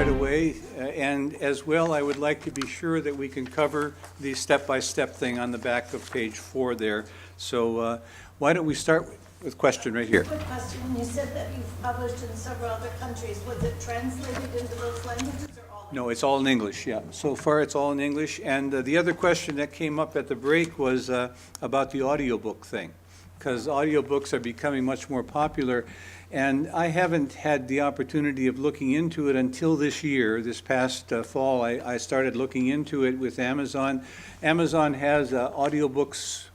right away, and as well, I would like to be sure that we can cover the step-by-step thing on the back of page 4 there. So why don't we start with question right here? Quick question. You said that you've published in several other countries. Was it translated into those languages or all? No, it's all in English, yeah. So far, it's all in English. And the other question that came up at the break was about the audiobook thing, because audiobooks are becoming much more popular. And I haven't had the opportunity of looking into it until this year. This past fall, I started looking into it with Amazon. Amazon has audiobooks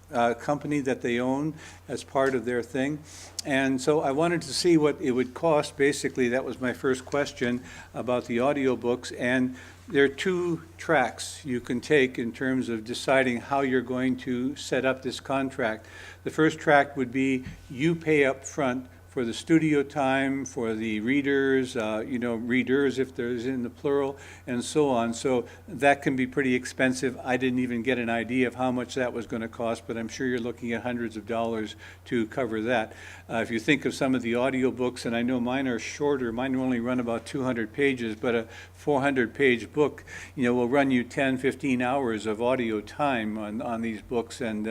company that they own as part of their thing. And so I wanted to see what it would cost. Basically, that was my first question about the audiobooks. And there are 2 tracks you can take in terms of deciding how you're going to set up this contract. The first track would be you pay up front for the studio time, for the readers, readers if there's in the plural, and so on. So that can be pretty expensive. I didn't even get an idea of how much that was going to cost, but I'm sure you're looking at hundreds of dollars to cover that. If you think of some of the audiobooks, and I know mine are shorter, mine only run about 200 pages, but a 400-page book, will run you 10, 15 hours of audio time on these books. And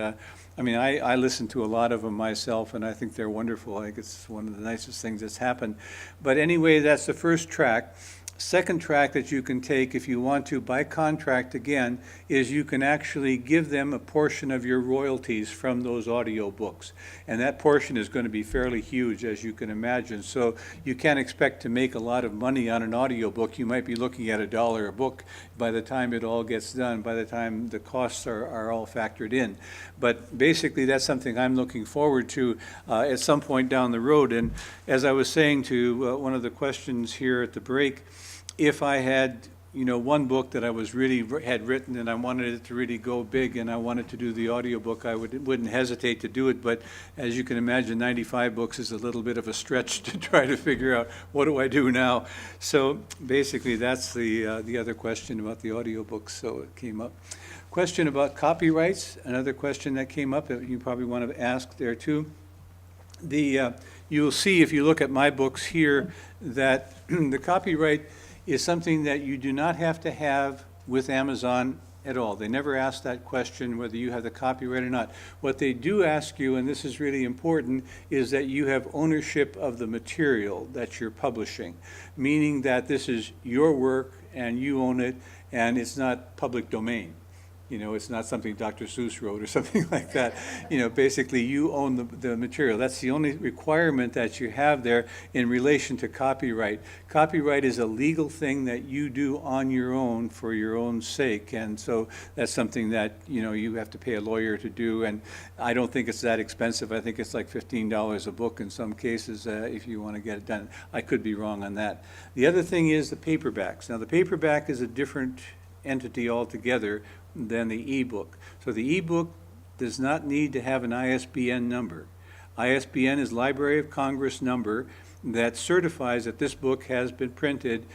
I listen to a lot of them myself, and I think they're wonderful. I think it's one of the nicest things that's happened. But anyway, that's the first track. Second track that you can take if you want to, by contract again, is you can actually give them a portion of your royalties from those audio books. And that portion is going to be fairly huge, as you can imagine. So you can't expect to make a lot of money on an audio book. You might be looking at $1 a book by the time it all gets done, by the time the costs are all factored in. But basically, that's something I'm looking forward to at some point down the road. And as I was saying to one of the questions here at the break, if I had, one book that I was had written and I wanted it to really go big and I wanted to do the audiobook, I wouldn't hesitate to do it. But as you can imagine, 95 books is a little bit of a stretch to try to figure out what do I do now. So basically, that's the other question about the audiobooks. So it came up. Question about copyrights, another question that came up that you probably want to ask there too. You'll see if you look at my books here that the copyright is something that you do not have to have with Amazon at all. They never ask that question whether you have the copyright or not. What they do ask you, and this is really important, is that you have ownership of the material that you're publishing, meaning that this is your work and you own it and it's not public domain. It's not something Dr. Seuss wrote or something like that. Basically you own the material. That's the only requirement that you have there in relation to copyright. Copyright is a legal thing that you do on your own for your own sake. And so that's something that, you have to pay a lawyer to do. And I don't think it's that expensive. I think it's like $15 a book in some cases if you want to get it done. I could be wrong on that. The other thing is the paperbacks. Now the paperback is a different entity altogether than the ebook. So the ebook does not need to have an ISBN number. ISBN is Library of Congress number that certifies that this book has been printed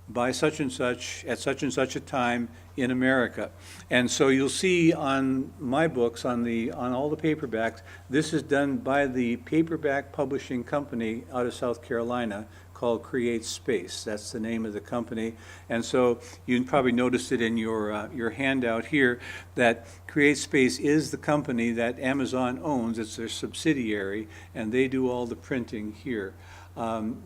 by such and such at such and such a time in America. And so you'll see on my books, on all the paperbacks, this is done by the paperback publishing company out of South Carolina called Create Space. That's the name of the company. And so you probably noticed it in your handout here that Create Space is the company that Amazon owns. It's their subsidiary, and they do all the printing here.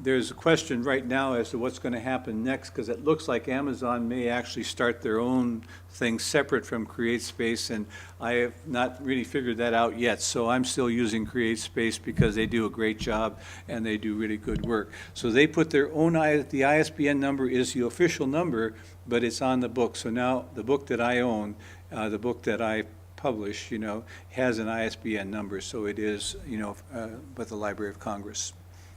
There's a question right now as to what's going to happen next, because it looks like Amazon may actually start their own thing separate from Create Space, and I have not really figured that out yet. So I'm still using Create Space because they do a great job and they do really good work. So they put their own, the ISBN number is the official number, but it's on the book. So now the book that I own, the book that I publish, has an ISBN number. So it is, with the Library of Congress.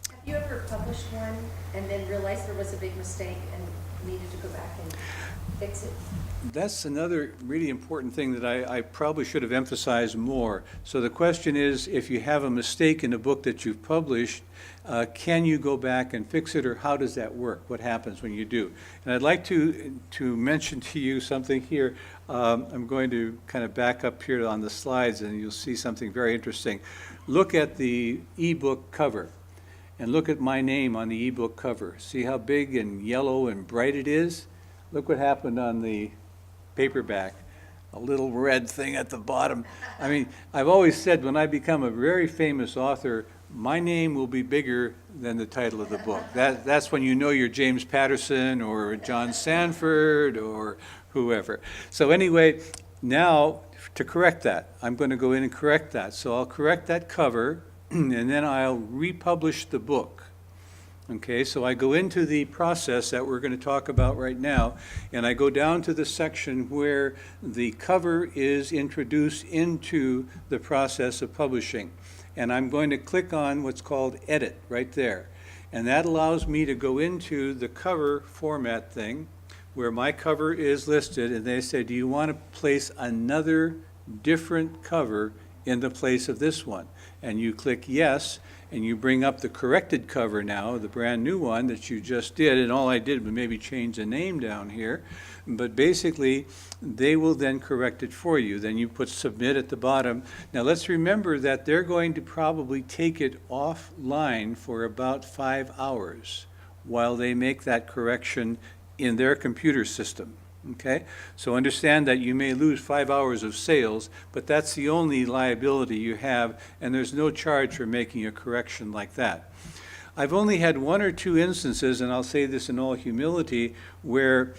Have you ever published one and then realized there was a big mistake and needed to go back and fix it? That's another really important thing that I probably should have emphasized more. So the question is, if you have a mistake in a book that you've published, can you go back and fix it, or how does that work? What happens when you do? And I'd like to mention to you something here. I'm going to kind of back up here on the slides, and you'll see something very interesting. Look at the ebook cover. and look at my name on the ebook cover. See how big and yellow and bright it is? Look what happened on the paperback. A little red thing at the bottom. I mean, I've always said when I become a very famous author, my name will be bigger than the title of the book. That's when you know you're James Patterson or John Sanford or whoever. So anyway, now to correct that, I'm going to go in and correct that. So I'll correct that cover and then I'll republish the book. Okay, so I go into the process that we're going to talk about right now, and I go down to the section where the cover is introduced into the process of publishing. And I'm going to click on what's called Edit right there. And that allows me to go into the cover format thing where my cover is listed, and they say, do you want to place another different cover in the place of this one? And you click yes, and you bring up the corrected cover now, the brand new one that you just did, and all I did was maybe change the name down here. But basically, they will then correct it for you. Then you put submit at the bottom. Now let's remember that they're going to probably take it offline for about 5 hours while they make that correction in their computer system. Okay, so understand that you may lose 5 hours of sales, but that's the only liability you have, and there's no charge for making a correction like that. I've only had 1 or 2 instances, and I'll say this in all humility, where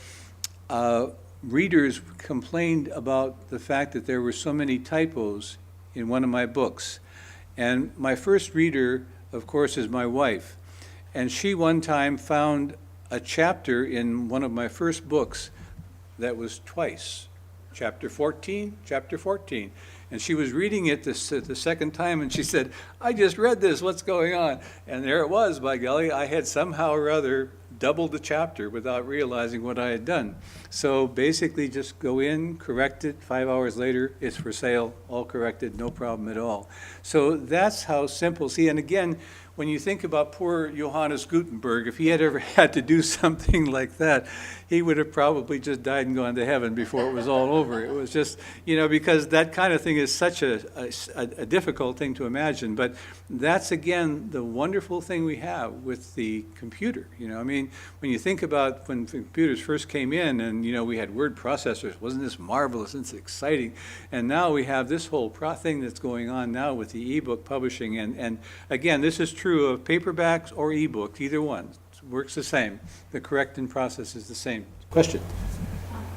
readers complained about the fact that there were so many typos in one of my books. And my first reader, of course, is my wife. And she one time found a chapter in one of my first books that was twice, chapter 14. And she was reading it the second time, and she said, I just read this, what's going on? And there it was, by golly, I had somehow or other doubled the chapter without realizing what I had done. So basically just go in, correct it, 5 hours later, it's for sale, all corrected, no problem at all. So that's how simple, see, and again, when you think about poor Johannes Gutenberg, if he had ever had to do something like that, he would have probably just died and gone to heaven before it was all over. It was just, because that kind of thing is such a difficult thing to imagine. But that's, again, the wonderful thing we have with the computer. I mean, when you think about when computers first came in and, we had word processors, wasn't this marvelous? It's exciting. And now we have this whole thing that's going on now with the ebook publishing. And again, this is true of paperbacks or ebooks, either one. It works the same. The correcting process is the same. Question?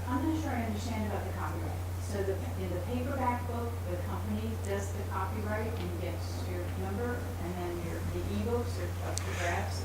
I'm not sure I understand about the copyright. So in the paperback book, the company does the copyright and gets your number, and then the ebooks are up to grabs.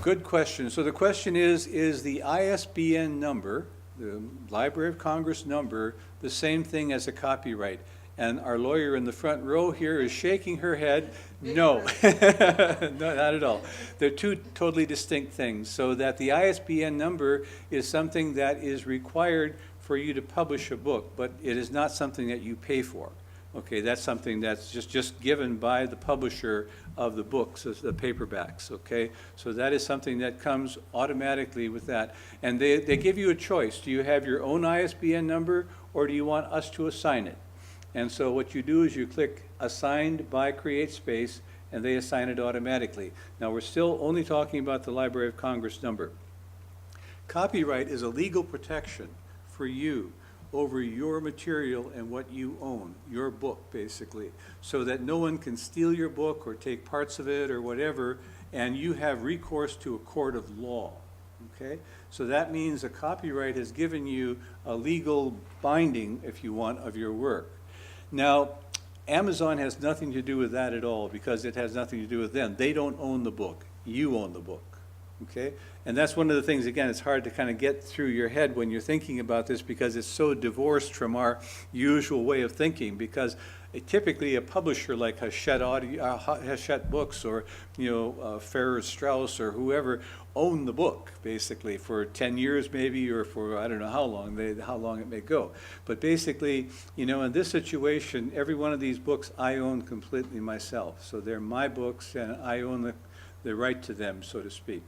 Good question. So the question is the ISBN number, the Library of Congress number, the same thing as a copyright? And our lawyer in the front row here is shaking her head. No, no, not at all. They're two totally distinct things. So that the ISBN number is something that is required for you to publish a book, but it is not something that you pay for. Okay, that's something that's just given by the publisher of the books, the paperbacks, okay? So that is something that comes automatically with that. And they give you a choice. Do you have your own ISBN number, or do you want us to assign it? And so what you do is you click Assigned by CreateSpace, and they assign it automatically. Now, we're still only talking about the Library of Congress number. Copyright is a legal protection for you over your material and what you own, your book, basically, so that no one can steal your book or take parts of it or whatever, and you have recourse to a court of law. Okay? So that means a copyright has given you a legal binding, if you want, of your work. Now, Amazon has nothing to do with that at all, because it has nothing to do with them. They don't own the book. You own the book. Okay? And that's one of the things, again, it's hard to kind of get through your head when you're thinking about this, because it's so divorced from our usual way of thinking, because typically a publisher like Hachette Books or Farrar Straus or whoever own the book basically for 10 years maybe, or for I don't know how long it may go. But basically, in this situation, every one of these books I own completely myself. So they're my books, and I own the right to them, so to speak.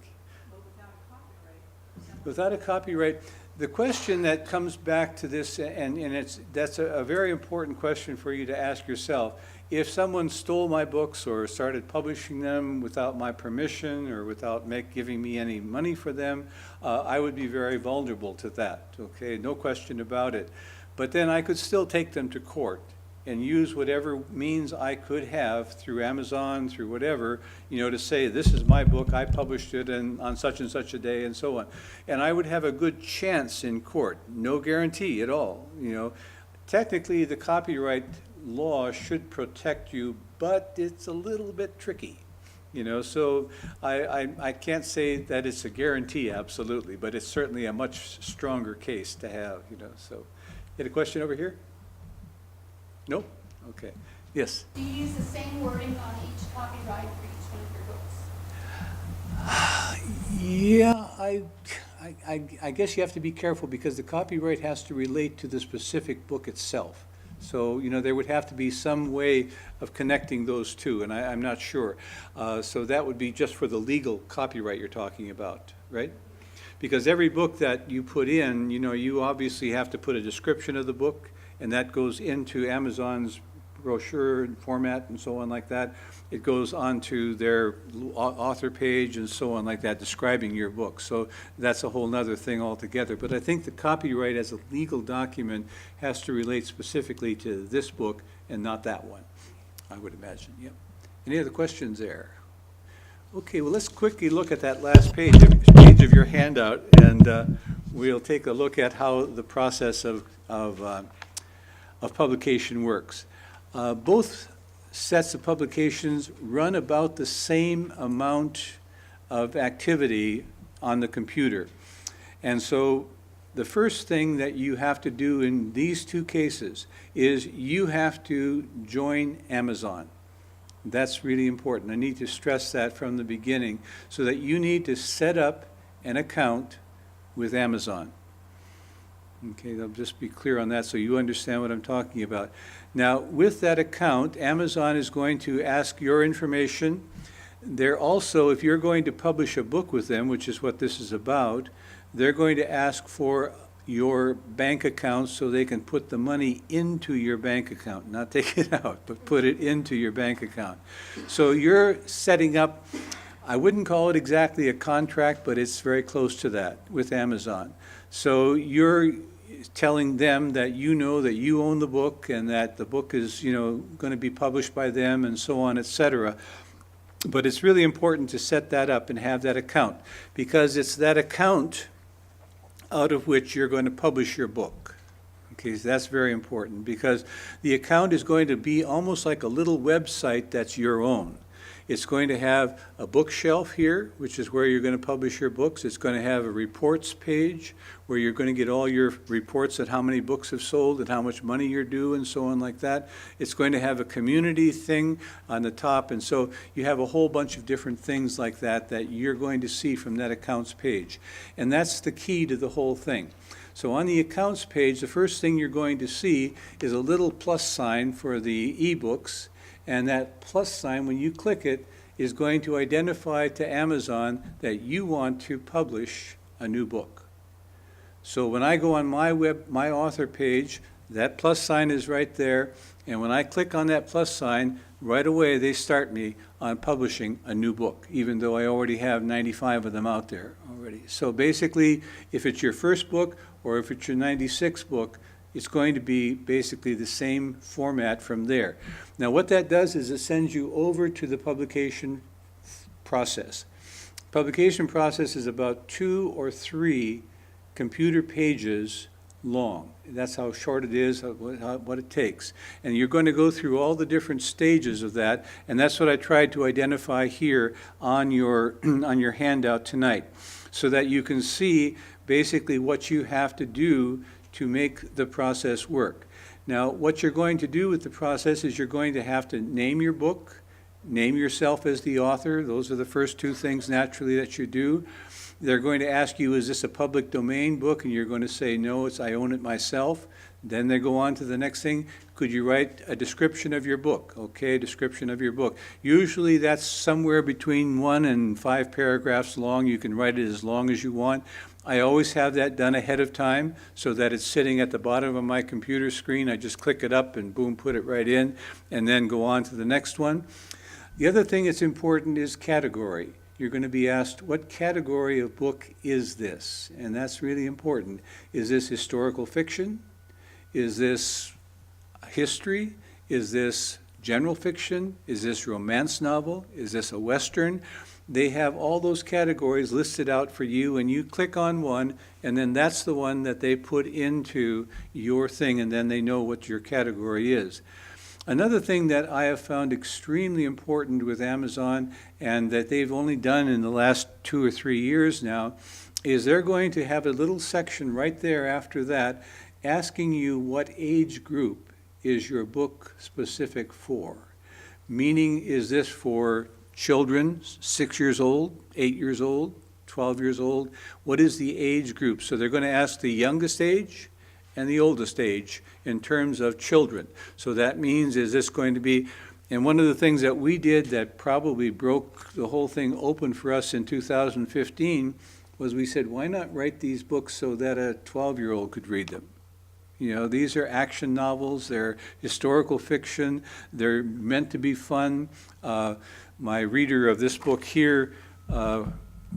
But without a copyright. Without a copyright, The question that comes back to this, and that's a very important question for you to ask yourself. If someone stole my books or started publishing them without my permission or without giving me any money for them, I would be very vulnerable to that, okay? No question about it. But then I could still take them to court and use whatever means I could have through Amazon, through whatever, to say, this is my book, I published it on such and such a day, and so on. And I would have a good chance in court, no guarantee at all, Technically, the copyright law should protect you, but it's a little bit tricky, So I can't say that it's a guarantee, absolutely, but it's certainly a much stronger case to have, So, you had a question over here? Nope? Okay. Yes? Do you use the same wording on each copyright for each one of your books? Yeah, I guess you have to be careful because the copyright has to relate to the specific book itself. So, there would have to be some way of connecting those two, and I'm not sure. So that would be just for the legal copyright you're talking about, right? Because every book that you put in, you obviously have to put a description of the book, and that goes into Amazon's brochure and format and so on like that. It goes onto their author page and so on like that, describing your book. So that's a whole nother thing altogether. But I think the copyright as a legal document has to relate specifically to this book and not that one, I would imagine. Yep. Any other questions there? Okay, well, let's quickly look at that last page of your handout, and we'll take a look at how the process of publication works. Both sets of publications run about the same amount of activity on the computer. And so the first thing that you have to do in these two cases is you have to join Amazon. That's really important. I need to stress that from the beginning, so that you need to set up an account with Amazon. Okay, I'll just be clear on that so you understand what I'm talking about. Now, with that account, Amazon is going to ask your information. They're also, if you're going to publish a book with them, which is what this is about, they're going to ask for your bank account so they can put the money into your bank account, not take it out, but put it into your bank account. So you're setting up, I wouldn't call it exactly a contract, but it's very close to that with Amazon. So you're telling them that you know that you own the book and that the book is, going to be published by them and so on, etc. But it's really important to set that up and have that account, because it's that account out of which you're going to publish your book. Okay, so that's very important, because the account is going to be almost like a little website that's your own. It's going to have a bookshelf here, which is where you're going to publish your books. It's going to have a reports page where you're going to get all your reports at how many books have sold and how much money you're due and so on like that. It's going to have a community thing on the top. And so you have a whole bunch of different things like that that you're going to see from that accounts page. And that's the key to the whole thing. So on the accounts page, the first thing you're going to see is a little plus sign for the ebooks. And that plus sign, when you click it, is going to identify to Amazon that you want to publish a new book. So when I go on my author page, that plus sign is right there. And when I click on that plus sign, right away they start me on publishing a new book, even though I already have 95 of them out there already. So basically, if it's your first book or if it's your 96th book, it's going to be basically the same format from there. Now, what that does is it sends you over to the publication process. Publication process is about 2 or 3 computer pages long. That's how short it is, what it takes. And you're going to go through all the different stages of that, and that's what I tried to identify here on your handout tonight, so that you can see basically what you have to do to make the process work. Now, what you're going to do with the process is you're going to have to name your book, name yourself as the author. Those are the first 2 things naturally that you do. They're going to ask you, is this a public domain book? And you're going to say, no, I own it myself. Then they go on to the next thing. Could you write a description of your book? Okay, description of your book. Usually that's somewhere between 1 and 5 paragraphs long. You can write it as long as you want. I always have that done ahead of time so that it's sitting at the bottom of my computer screen. I just click it up and boom, put it right in, and then go on to the next one. The other thing that's important is category. You're going to be asked, what category of book is this? And that's really important. Is this historical fiction? Is this history? Is this general fiction? Is this romance novel? Is this a Western? They have all those categories listed out for you, and you click on one, and then that's the one that they put into your thing, and then they know what your category is. Another thing that I have found extremely important with Amazon, and that they've only done in the last 2 or 3 years now, is they're going to have a little section right there after that asking you what age group is your book specific for. Meaning, is this for children, 6 years old, 8 years old, 12 years old? What is the age group? So they're going to ask the youngest age and the oldest age in terms of children. So that means, is this going to be, and one of the things that we did that probably broke the whole thing open for us in 2015 was we said, why not write these books so that a 12-year-old could read them? You know, these are action novels, they're historical fiction, they're meant to be fun. My reader of this book here,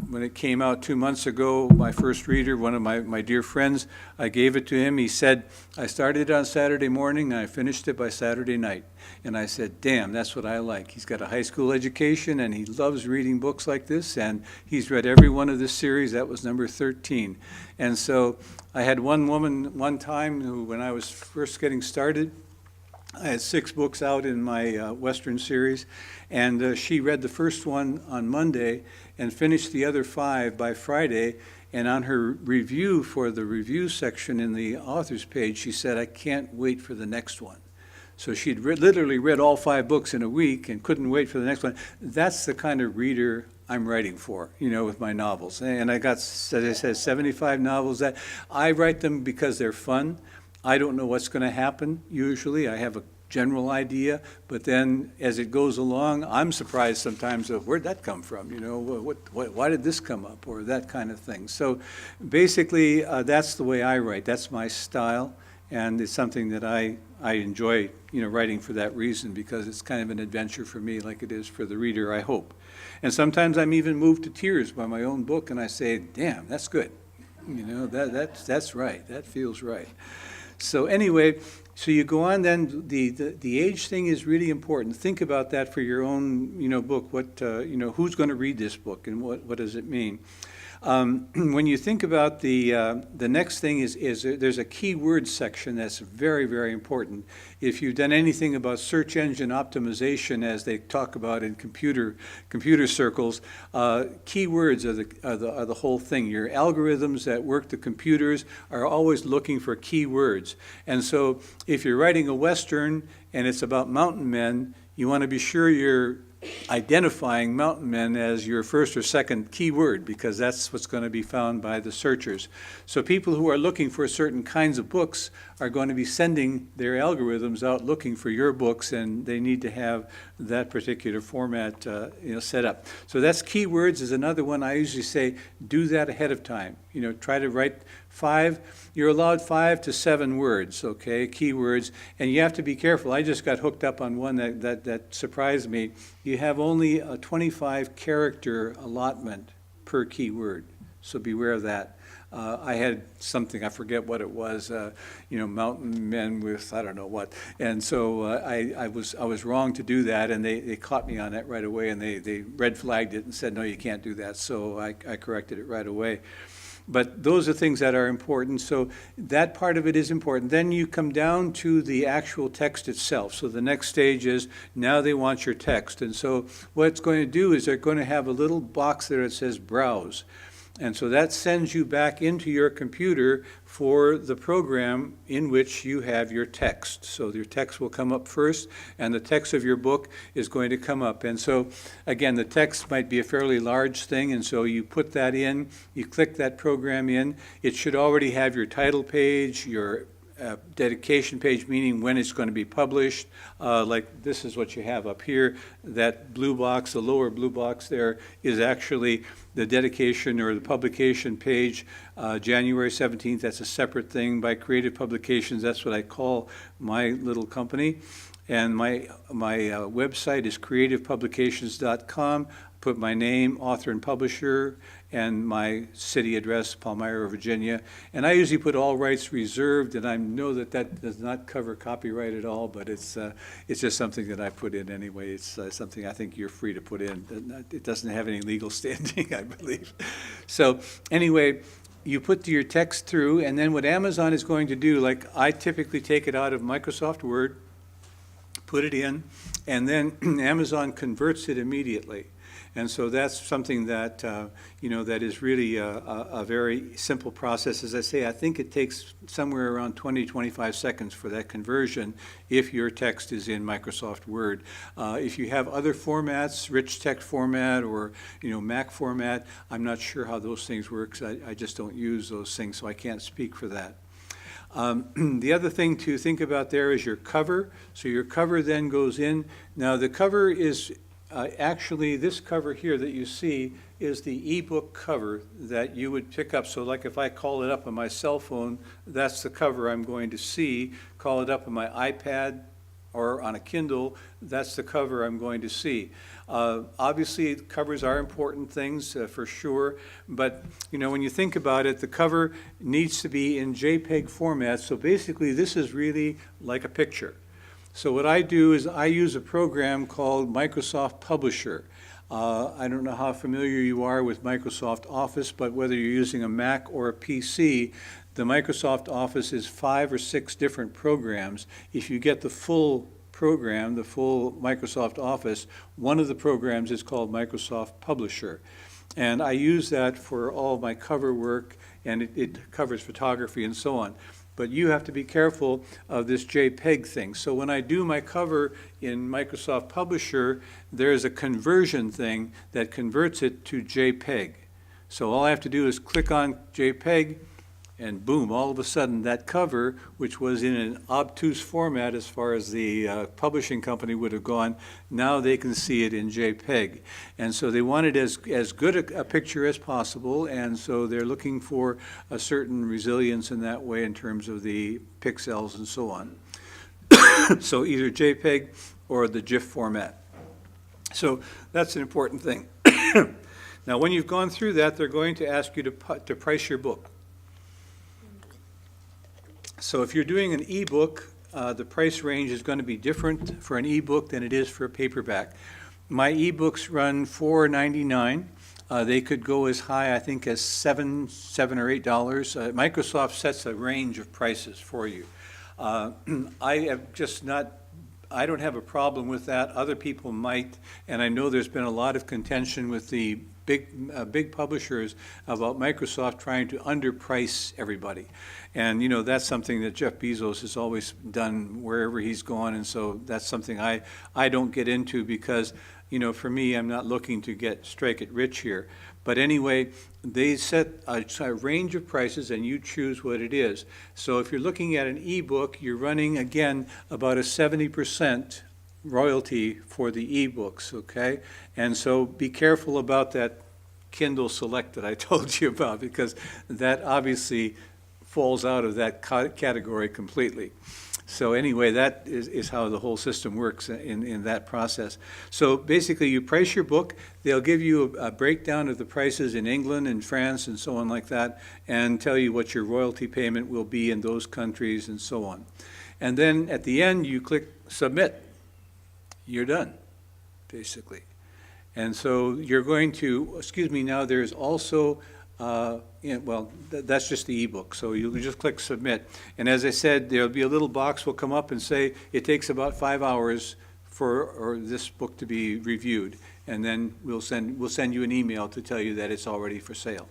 when it came out 2 months ago, my first reader, one of my dear friends, I gave it to him. He said, I started it on Saturday morning and I finished it by Saturday night. And I said, damn, that's what I like. He's got a high school education and he loves reading books like this, and he's read every one of this series. That was number 13. And so I had one woman one time who, when I was first getting started, I had 6 books out in my Western series, and she read the first one on Monday and finished the other 5 by Friday. And on her review for the review section in the author's page, she said, I can't wait for the next one. So she'd literally read all 5 books in a week and couldn't wait for the next one. That's the kind of reader I'm writing for, you know, with my novels. And I got, as I said, 75 novels. That I write them because they're fun. I don't know what's going to happen usually. I have a general idea, but then as it goes along, I'm surprised sometimes of where'd that come from, you know, why did this come up, or that kind of thing. So basically, that's the way I write. That's my style, and it's something that I enjoy, you know, writing for that reason, because it's kind of an adventure for me like it is for the reader, I hope. And sometimes I'm even moved to tears by my own book, and I say, damn, that's good. You know, that's right. That feels right. So anyway, so you go on then, the age thing is really important. Think about that for your own, you know, book. What, you know, who's going to read this book, and what does it mean? When you think about the next thing is there's a keyword section that's very, very important. If you've done anything about search engine optimization, as they talk about in computer circles, keywords are the whole thing. Your algorithms that work the computers are always looking for keywords. And so if you're writing a Western and it's about mountain men, you want to be sure you're identifying mountain men as your first or second keyword, because that's what's going to be found by the searchers. So people who are looking for certain kinds of books are going to be sending their algorithms out looking for your books, and they need to have that particular format you know, set up. So that's keywords is another one. I usually say do that ahead of time. You know, try to write 5, you're allowed 5 to 7 words, okay, keywords, and you have to be careful. I just got hooked up on one that surprised me. You have only a 25 character allotment per keyword, so beware of that. I had something, I forget what it was, you know, mountain men with I don't know what, and so I was wrong to do that, and they caught me on that right away, and they red flagged it and said, no, you can't do that, so I corrected it right away. But those are things that are important, so that part of it is important. Then you come down to the actual text itself. So the next stage is now they want your text. And so what it's going to do is they're going to have a little box there that says browse. And so that sends you back into your computer for the program in which you have your text. So your text will come up first, and the text of your book is going to come up. And so, again, the text might be a fairly large thing, and so you put that in, you click that program in. It should already have your title page, your dedication page, meaning when it's going to be published. Like this is what you have up here. That blue box, the lower blue box there, is actually the dedication or the publication page. January 17th, that's a separate thing by Creative Publications. That's what I call my little company. And my website is creativepublications.com. Put my name, author and publisher, and my city address, Palmyra, Virginia. And I usually put all rights reserved, and I know that that does not cover copyright at all, but it's just something that I put in anyway. It's something I think you're free to put in. It doesn't have any legal standing, I believe. So anyway, you put your text through, and then what Amazon is going to do, like I typically take it out of Microsoft Word, put it in, and then Amazon converts it immediately. And so that's something that, that is really a very simple process. As I say, I think it takes somewhere around 20, 25 seconds for that conversion if your text is in Microsoft Word. If you have other formats, rich text format or, Mac format, I'm not sure how those things work. I just don't use those things, so I can't speak for that. The other thing to think about there is your cover. So your cover then goes in. Now the cover is actually, this cover here that you see is the ebook cover that you would pick up. So like if I call it up on my cell phone, that's the cover I'm going to see. Call it up on my iPad or on a Kindle, that's the cover I'm going to see. Obviously, covers are important things for sure, but when you think about it, the cover needs to be in JPEG format. So basically, this is really like a picture. So what I do is I use a program called Microsoft Publisher. I don't know how familiar you are with Microsoft Office, but whether you're using a Mac or a PC, the Microsoft Office is 5 or 6 different programs. If you get the full program, the full Microsoft Office, one of the programs is called Microsoft Publisher. And I use that for all my cover work, and it covers photography and so on. But you have to be careful of this JPEG thing. So when I do my cover in Microsoft Publisher, there's a conversion thing that converts it to JPEG. So all I have to do is click on JPEG, and boom, all of a sudden that cover, which was in an obtuse format as far as the publishing company would have gone, now they can see it in JPEG. And so they wanted as good a picture as possible, and so they're looking for a certain resilience in that way in terms of the pixels and so on. So either JPEG or the GIF format. So that's an important thing. Now when you've gone through that, they're going to ask you to price your book. So if you're doing an ebook, the price range is going to be different for an ebook than it is for a paperback. My ebooks run $4.99. They could go as high, I think, as $7 or $8. Microsoft sets a range of prices for you. I don't have a problem with that. Other people might, and I know there's been a lot of contention with the big publishers about Microsoft trying to underprice everybody. And that's something that Jeff Bezos has always done wherever he's gone, and so that's something I don't get into because for me, I'm not looking to strike it rich here. But anyway, they set a range of prices and you choose what it is. So if you're looking at an ebook, you're running again about a 70% royalty for the ebooks, okay? And so be careful about that Kindle Select that I told you about, because that obviously falls out of that category completely. So anyway, that is how the whole system works in that process. So basically, you price your book. They'll give you a breakdown of the prices in England and France and so on like that, and tell you what your royalty payment will be in those countries and so on. And then at the end, you click Submit. You're done, basically. And so you're going to, now there's also, that's just the ebook. So you just click Submit. And as I said, there'll be a little box will come up and say, it takes about 5 hours for this book to be reviewed. And then we'll send you an email to tell you that it's already for sale.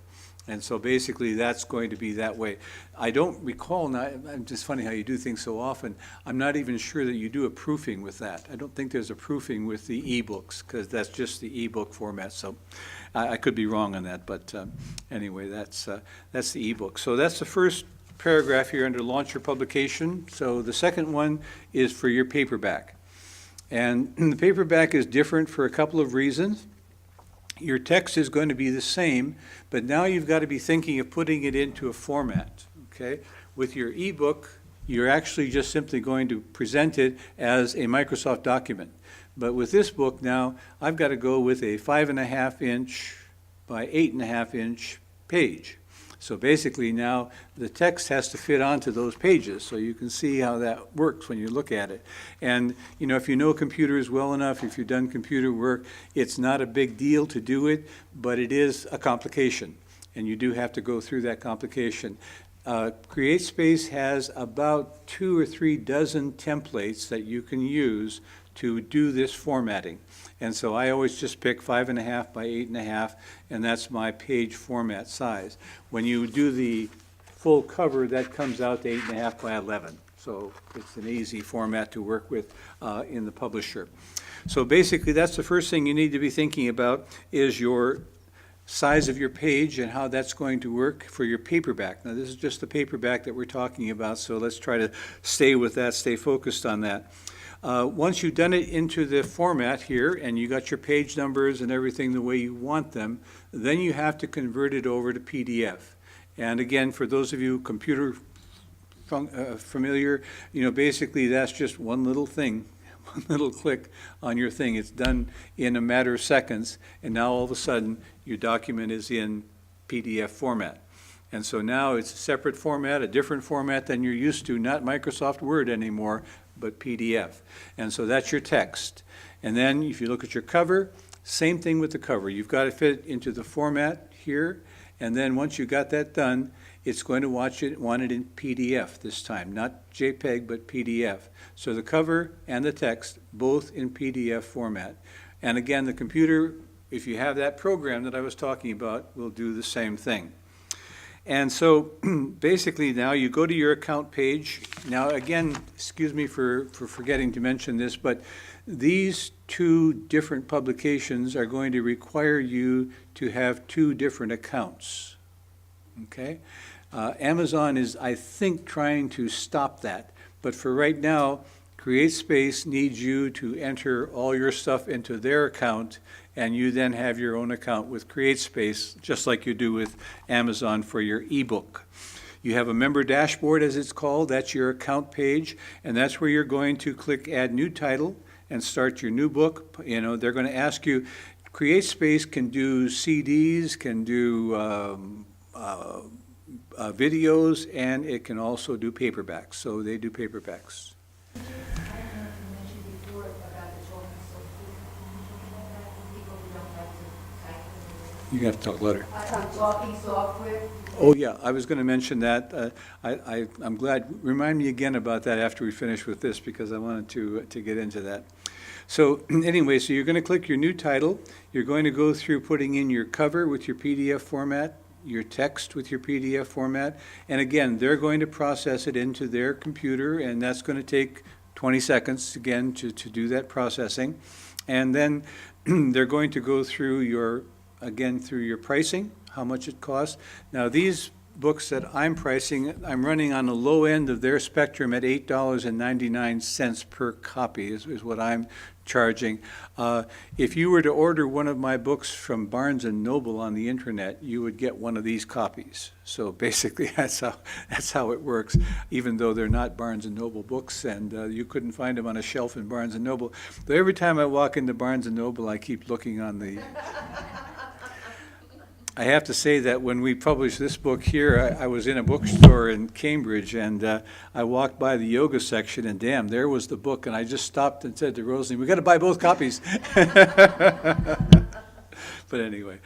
And so basically, that's going to be that way. I don't recall, now, it's just funny how you do things so often. I'm not even sure that you do a proofing with that. I don't think there's a proofing with the e-books, because that's just the e-book format. So I could be wrong on that, but anyway, that's the e-book. So that's the first paragraph here under launch your publication. So the second one is for your paperback. And the paperback is different for a couple of reasons. Your text is going to be the same, but now you've got to be thinking of putting it into a format, okay? With your ebook, you're actually just simply going to present it as a Microsoft document. But with this book now, I've got to go with a 5.5-inch by 8.5-inch page. So basically now the text has to fit onto those pages, so you can see how that works when you look at it. And you know, if you know computers well enough, if you've done computer work, it's not a big deal to do it, but it is a complication, and you do have to go through that complication. CreateSpace has about 2 or 3 dozen templates that you can use to do this formatting. And so I always just pick 5.5 by 8.5, and that's my page format size. When you do the full cover, that comes out to 8.5 by 11. So it's an easy format to work with in the publisher. So basically, that's the first thing you need to be thinking about is your size of your page and how that's going to work for your paperback. Now, this is just the paperback that we're talking about, so let's try to stay with that, stay focused on that. Once you've done it into the format here and you got your page numbers and everything the way you want them, then you have to convert it over to PDF. And again, for those of you computer familiar, you know, basically that's just one little thing, one little click on your thing. It's done in a matter of seconds, and now all of a sudden your document is in PDF format. And so now it's a separate format, a different format than you're used to, not Microsoft Word anymore, but PDF. And so that's your text. And then if you look at your cover, same thing with the cover. You've got to fit into the format here, and then once you got that done, it's going to want it in PDF this time, not JPEG, but PDF. So the cover and the text, both in PDF format. And again, the computer, if you have that program that I was talking about, will do the same thing. And so basically now you go to your account page. Now again, excuse me for forgetting to mention this, but these 2 different publications are going to require you to have 2 different accounts, okay? Amazon is, I think, trying to stop that, but for right now, CreateSpace needs you to enter all your stuff into their account, and you then have your own account with CreateSpace, just like you do with Amazon for your ebook. You have a member dashboard, as it's called. That's your account page, and that's where you're going to click Add New Title and start your new book. You know, they're going to ask you, CreateSpace can do CDs, can do videos, and it can also do paperbacks. So they do paperbacks. You have to talk louder. Talking software. Oh, yeah, I was going to mention that. I'm glad, remind me again about that after we finish with this, because I wanted to get into that. So anyway, so you're going to click your new title. You're going to go through putting in your cover with your PDF format, your text with your PDF format, and again, they're going to process it into their computer, and that's going to take 20 seconds, again, to do that processing. And then they're going to go through your pricing, how much it costs. Now, these books that I'm pricing, I'm running on the low end of their spectrum at $8.99 per copy is what I'm charging. If you were to order one of my books from Barnes & Noble on the internet, you would get one of these copies. So basically, that's how it works, even though they're not Barnes & Noble books, and you couldn't find them on a shelf in Barnes & Noble. Though every time I walk into Barnes & Noble, I keep looking on the... I have to say that when we published this book here, I was in a bookstore in Cambridge, and I walked by the yoga section, and damn, there was the book, and I just stopped and said to Rosalie, we got to buy both copies. But anyway,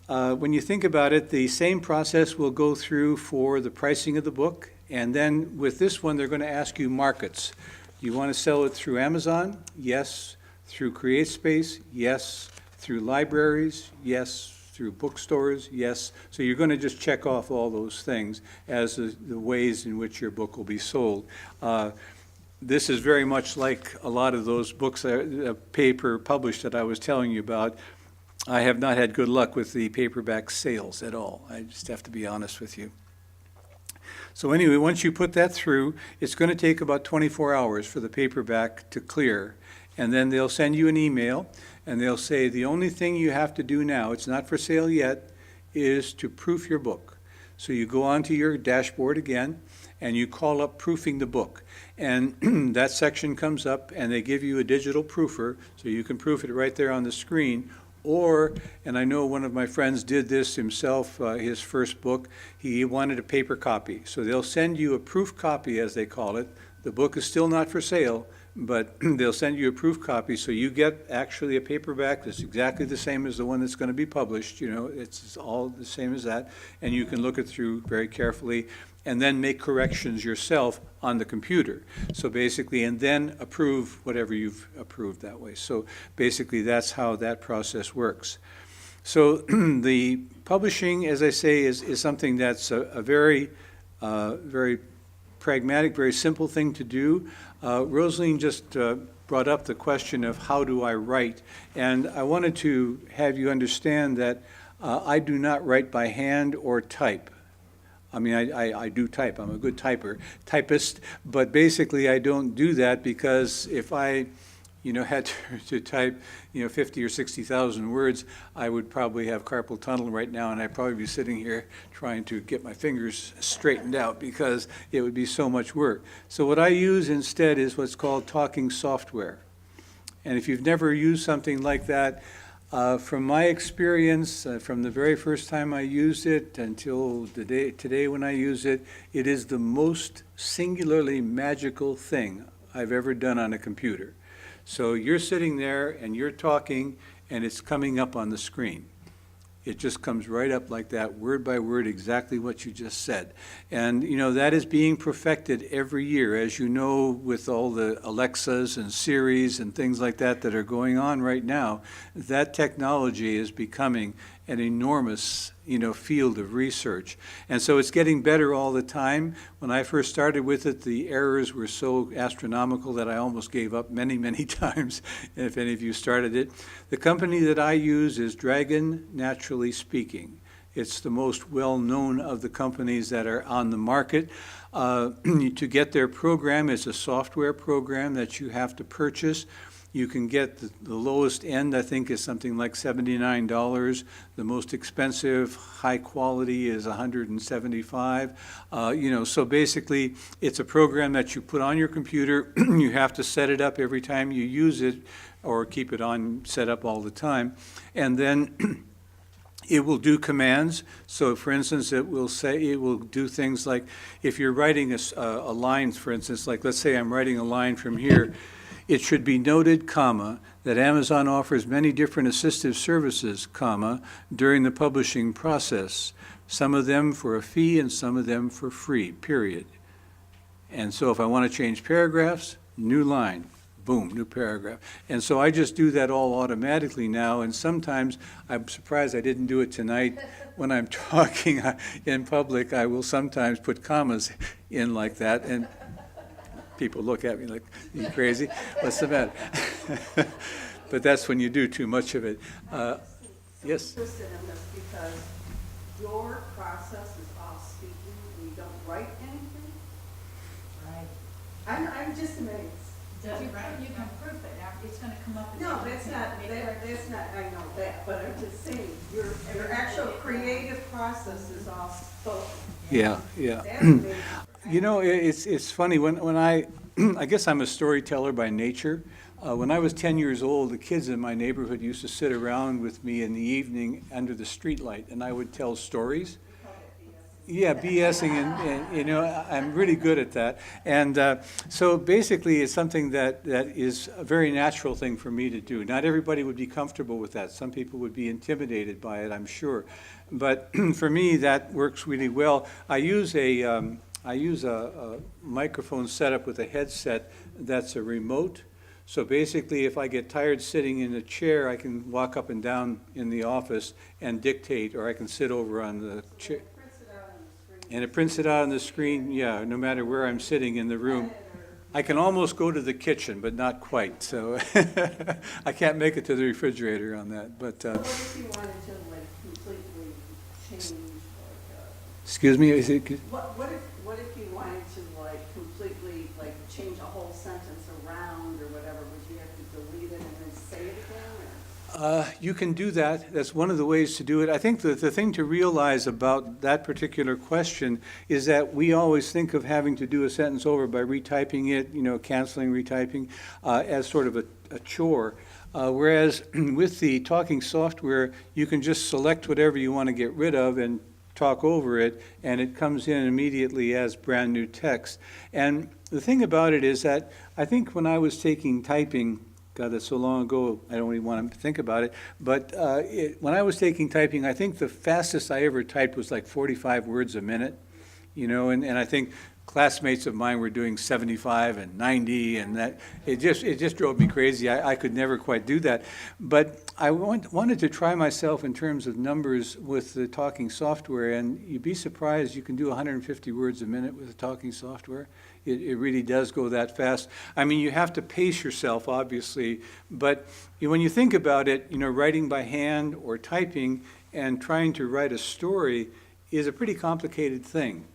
when you think about it, the same process will go through for the pricing of the book, and then with this one, they're going to ask you markets. You want to sell it through Amazon? Yes. Through CreateSpace? Yes. Through libraries? Yes. through bookstores? Yes. So you're going to just check off all those things as the ways in which your book will be sold. This is very much like a lot of those books, paper published that I was telling you about. I have not had good luck with the paperback sales at all. I just have to be honest with you. So anyway, once you put that through, it's going to take about 24 hours for the paperback to clear. And then they'll send you an email, and they'll say the only thing you have to do now, it's not for sale yet, is to proof your book. So you go onto your dashboard again, and you call up proofing the book. And that section comes up, and they give you a digital proofer, so you can proof it right there on the screen. Or, and I know one of my friends did this himself, his first book, he wanted a paper copy. So they'll send you a proof copy, as they call it. The book is still not for sale, but they'll send you a proof copy, so you get actually a paperback that's exactly the same as the one that's going to be published. You know, it's all the same as that, and you can look it through very carefully and then make corrections yourself on the computer. So basically, and then approve whatever you've approved that way. So basically, that's how that process works. So the publishing, as I say, is something that's a very, very pragmatic, very simple thing to do. Rosaline just brought up the question of how do I write, and I wanted to have you understand that I do not write by hand or type. I mean, I do type. I'm a good typist, but basically I don't do that because if I, had to type, 50 or 60,000 words, I would probably have carpal tunnel right now, and I'd probably be sitting here trying to get my fingers straightened out because it would be so much work. So what I use instead is what's called talking software. And if you've never used something like that, from my experience, from the very first time I used it until today when I use it, it is the most singularly magical thing I've ever done on a computer. So you're sitting there and you're talking and it's coming up on the screen. It just comes right up like that, word by word, exactly what you just said. And, that is being perfected every year. As you know, with all the Alexas and Siris and things like that that are going on right now, that technology is becoming an enormous, field of research. And so it's getting better all the time. When I first started with it, the errors were so astronomical that I almost gave up many, many times, if any of you started it. The company that I use is Dragon Naturally Speaking. It's the most well-known of the companies that are on the market. To get their program, it's a software program that you have to purchase. You can get the lowest end, I think, is something like $79. The most expensive, high quality is $175. So basically, it's a program that you put on your computer. You have to set it up every time you use it, or keep it on set up all the time, and then it will do commands. So for instance, it will do things like, if you're writing a line, for instance, like let's say I'm writing a line from here, it should be noted, comma, that Amazon offers many different assistive services, comma, during the publishing process, some of them for a fee and some of them for free, period. And so if I want to change paragraphs, new line, boom, new paragraph. And so I just do that all automatically now, and sometimes I'm surprised I didn't do it tonight. When I'm talking in public, I will sometimes put commas in like that, and people look at me like, are you crazy? What's the matter? But that's when you do too much of it. Yes? I'm interested in this because your process is all speaking, and you don't write anything. Right. I'm just amazed. Does it, you can proof it, it's gonna come up. as No, a- that's not, I know that, but I'm just saying, your actual creative process is all spoken. Yeah. That's amazing. It's funny, when I guess I'm a storyteller by nature. When I was 10 years old, the kids in my neighborhood used to sit around with me in the evening under the streetlight, and I would tell stories. Yeah, BSing, and I'm really good at that. And so basically, it's something that is a very natural thing for me to do. Not everybody would be comfortable with that. Some people would be intimidated by it, I'm sure. But for me, that works really well. I use a microphone setup with a headset that's a remote. So basically, if I get tired sitting in a chair, I can walk up and down in the office and dictate, or I can sit over on the chair. And it prints it out on the screen, yeah, no matter where I'm sitting in the room. I can almost go to the kitchen, but not quite, so I can't make it to the refrigerator on that, but, What if you wanted to like completely change excuse me, is it, what if you wanted to like completely like change a whole sentence around or whatever, would you have to delete it and then say it again, or? you can do that. That's one of the ways to do it. I think that the thing to realize about that particular question is that we always think of having to do a sentence over by retyping it, canceling retyping, as sort of a chore. Whereas with the talking software, you can just select whatever you want to get rid of and talk over it, and it comes in immediately as brand new text. And the thing about it is that I think when I was taking typing, God, that's so long ago, I don't even want to think about it. But when I was taking typing, I think the fastest I ever typed was like 45 words a minute, and I think classmates of mine were doing 75 and 90, and that it just drove me crazy. I could never quite do that. But I wanted to try myself in terms of numbers with the talking software, and you'd be surprised you can do 150 words a minute with the talking software. It really does go that fast. I mean, you have to pace yourself, obviously, but when you think about it, writing by hand or typing and trying to write a story is a pretty complicated thing.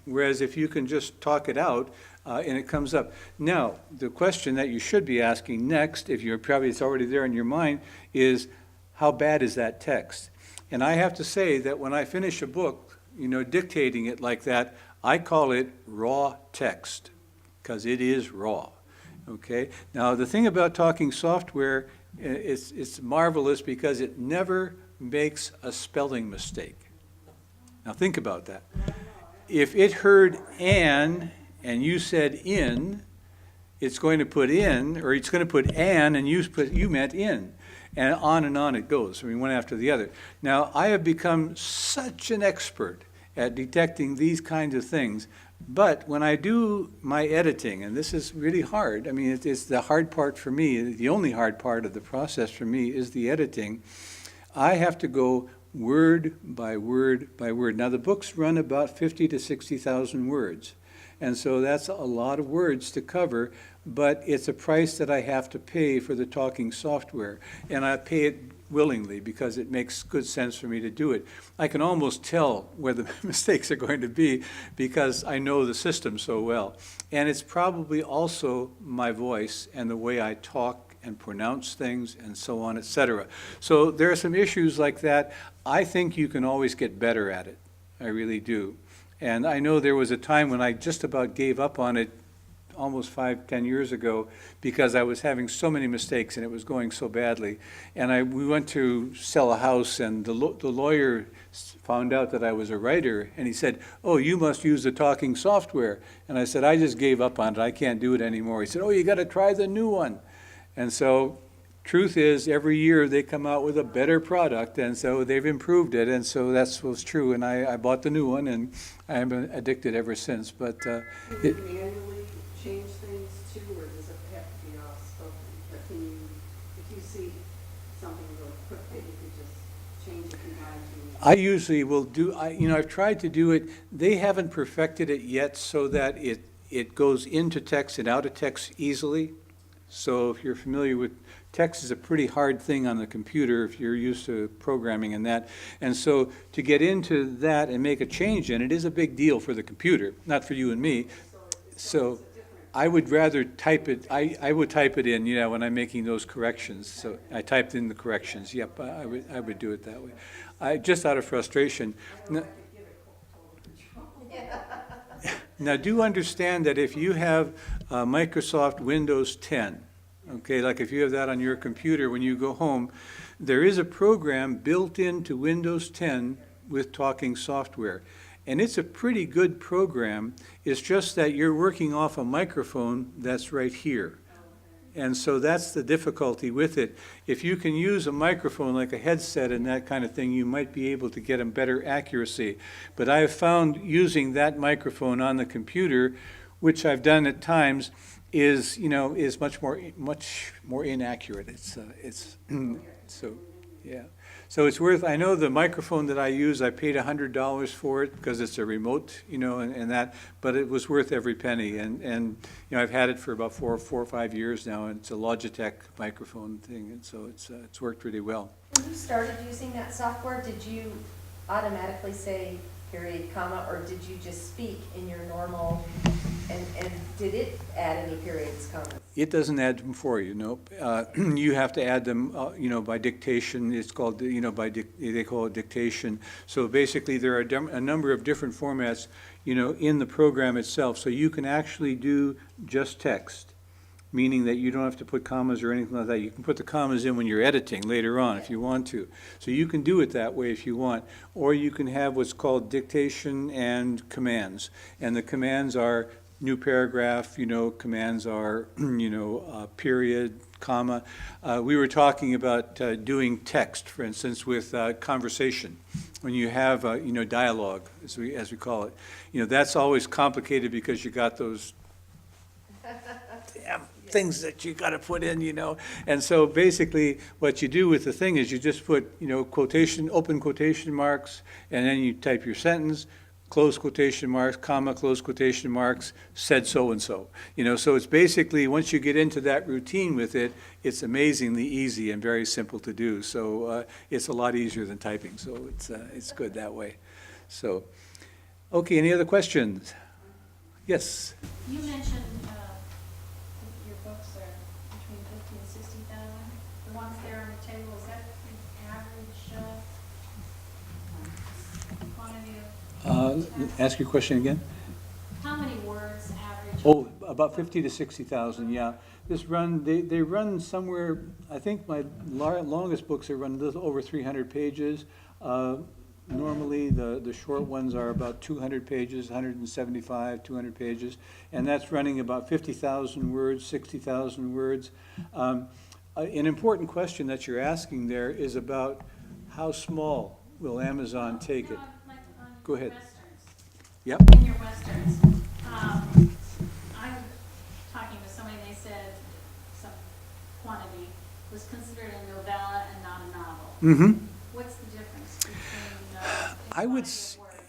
Whereas if you can just talk it out, and it comes up. Now, the question that you should be asking next, if it's already there in your mind, is how bad is that text? And I have to say that when I finish a book, dictating it like that, I call it raw text, because it is raw, okay? Now, the thing about talking software, it's marvelous because it never makes a spelling mistake. Now, think about that. If it heard an and you said in, it's going to put in, or it's going to put an and you meant in. And on it goes, one after the other. Now, I have become such an expert at detecting these kinds of things, but when I do my editing, and this is really hard, it's the hard part for me, the only hard part of the process for me is the editing. I have to go word by word by word. Now, the books run about 50 to 60,000 words, and so that's a lot of words to cover, but it's a price that I have to pay for the talking software, and I pay it willingly because it makes good sense for me to do it. I can almost tell where the mistakes are going to be because I know the system so well. And it's probably also my voice and the way I talk and pronounce things and so on, etc. So there are some issues like that. I think you can always get better at it. I really do. And I know there was a time when I just about gave up on it almost 5-10 years ago because I was having so many mistakes and it was going so badly. And we went to sell a house, and the lawyer found out that I was a writer, and he said, "Oh, you must use the talking software." And I said, "I just gave up on it. I can't do it anymore." He said, "Oh, you got to try the new one." And so truth is, every year they come out with a better product, and so they've improved it, and so that's what's true. And I bought the new one, and I've been addicted ever since. But Can you manually change things too, or does it have to be all spoken? But can you, if you see something real quick, that you could just change if you wanted to? I usually will do, I've tried to do it. They haven't perfected it yet so that it goes into text and out of text easily. So if you're familiar with text, is a pretty hard thing on the computer if you're used to programming and that. And so to get into that and make a change in it is a big deal for the computer, not for you and me. So I would rather type it, I would type it in, when I'm making those corrections. So I typed in the corrections. Yep, I would do it that way. Just out of frustration. Now, do understand that if you have Microsoft Windows 10, okay, like if you have that on your computer when you go home, there is a program built into Windows 10 with talking software. And it's a pretty good program. It's just that you're working off a microphone that's right here. And so that's the difficulty with it. If you can use a microphone like a headset and that kind of thing, you might be able to get a better accuracy. But I have found using that microphone on the computer, which I've done at times, is, is much more inaccurate. So, yeah. So it's worth, I know the microphone that I use, I paid $100 for it because it's a remote, and that, but it was worth every penny. And I've had it for about four or 5 years now, and it's a Logitech microphone thing, and so it's worked really well. When you started using that software, did you automatically say period, comma, or did you just speak in your normal, and did it add any periods, commas? It doesn't add them for you, nope. You have to add them, by dictation. It's called, they call it dictation. So basically, there are a number of different formats, in the program itself. So you can actually do just text, meaning that you don't have to put commas or anything like that. You can put the commas in when you're editing later on if you want to. So you can do it that way if you want. Or you can have what's called dictation and commands. And the commands are new paragraph, commands are, period, comma. We were talking about doing text, for instance, with conversation. When you have, dialogue, as we call it. That's always complicated because you got those damn things that you got to put in, And so basically, what you do with the thing is you just put, quotation, open quotation marks, and then you type your sentence, close quotation marks, comma, close quotation marks, said so-and-so. So it's basically, once you get into that routine with it, it's amazingly easy and very simple to do. So it's a lot easier than typing, so it's good that way. So, okay, any other questions? Yes? You mentioned, your books are between 50 and 60,000. The ones there on the table, is that the average, quantity of? Ask your question again? How many words average? Oh, about 50 to 60,000, yeah. They run somewhere, I think my longest books are run a little over 300 pages. Normally, the short ones are about 200 pages, 175, 200 pages, and that's running about 50,000 words, 60,000 words. An important question that you're asking there is about how small will Amazon take it? Like on Go ahead. Westerns. Yep. In your westerns. I'm talking to somebody, they said some quantity was considered a novella and not a novel. Mm-hmm. What's the difference between, I would,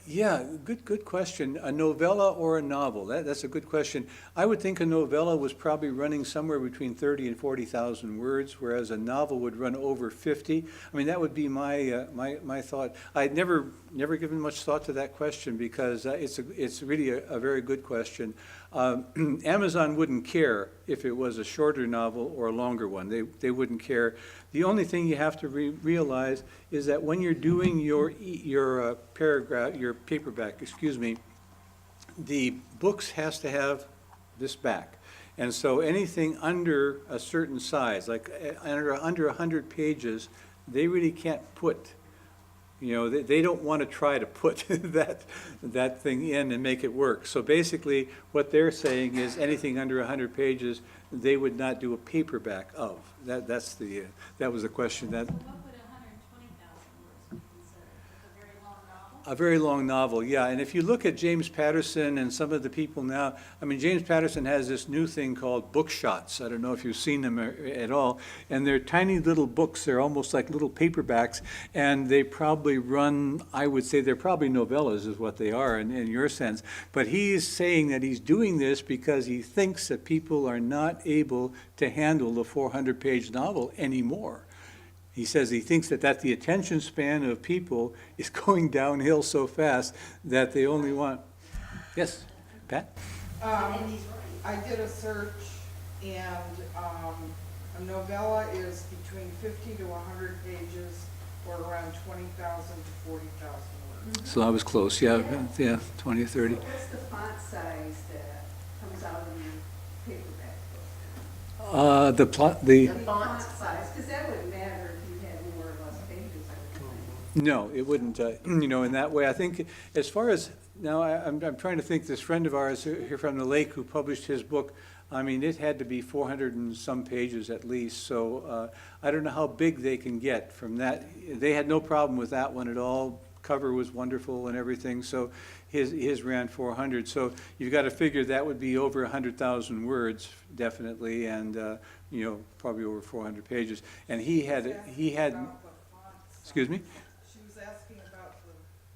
yeah, good question. A novella or a novel? That's a good question. I would think a novella was probably running somewhere between 30 and 40,000 words, whereas a novel would run over 50. I mean, that would be my thought. I'd never given much thought to that question because it's really a very good question. Amazon wouldn't care if it was a shorter novel or a longer one. They wouldn't care. The only thing you have to realize is that when you're doing your paragraph, your paperback, the books has to have this back. And so anything under a certain size, like under 100 pages, they really can't put, they don't want to try to put that thing in and make it work. So basically, what they're saying is anything under 100 pages, they would not do a paperback of. That was the question. what would 120,000 words be considered? A very long novel? A very long novel, yeah. And if you look at James Patterson and some of the people now, I mean, James Patterson has this new thing called book shots. I don't know if you've seen them at all. And they're tiny little books. They're almost like little paperbacks. And they probably run, I would say they're probably novellas is what they are in your sense. But he's saying that he's doing this because he thinks that people are not able to handle the 400-page novel anymore. He says he thinks that the attention span of people is going downhill so fast that they only want, yes, Pat? I did a search, and a novella is between 50 to 100 pages, or around 20,000 to 40,000 words. So I was close, yeah, 20 or 30. What's the font size that comes out in the paperback book? The The font size, because that wouldn't matter if you had more or less pages, I would think. No, it wouldn't, in that way. I think as far as, now I'm trying to think, this friend of ours here from the lake who published his book, I mean, it had to be 400 and some pages at least, so I don't know how big they can get from that. They had no problem with that one at all, cover was wonderful and everything, so his ran 400. So you've got to figure that would be over 100,000 words, definitely, and, you know, probably over 400 pages. And he had, About the font excuse me? size. She was asking about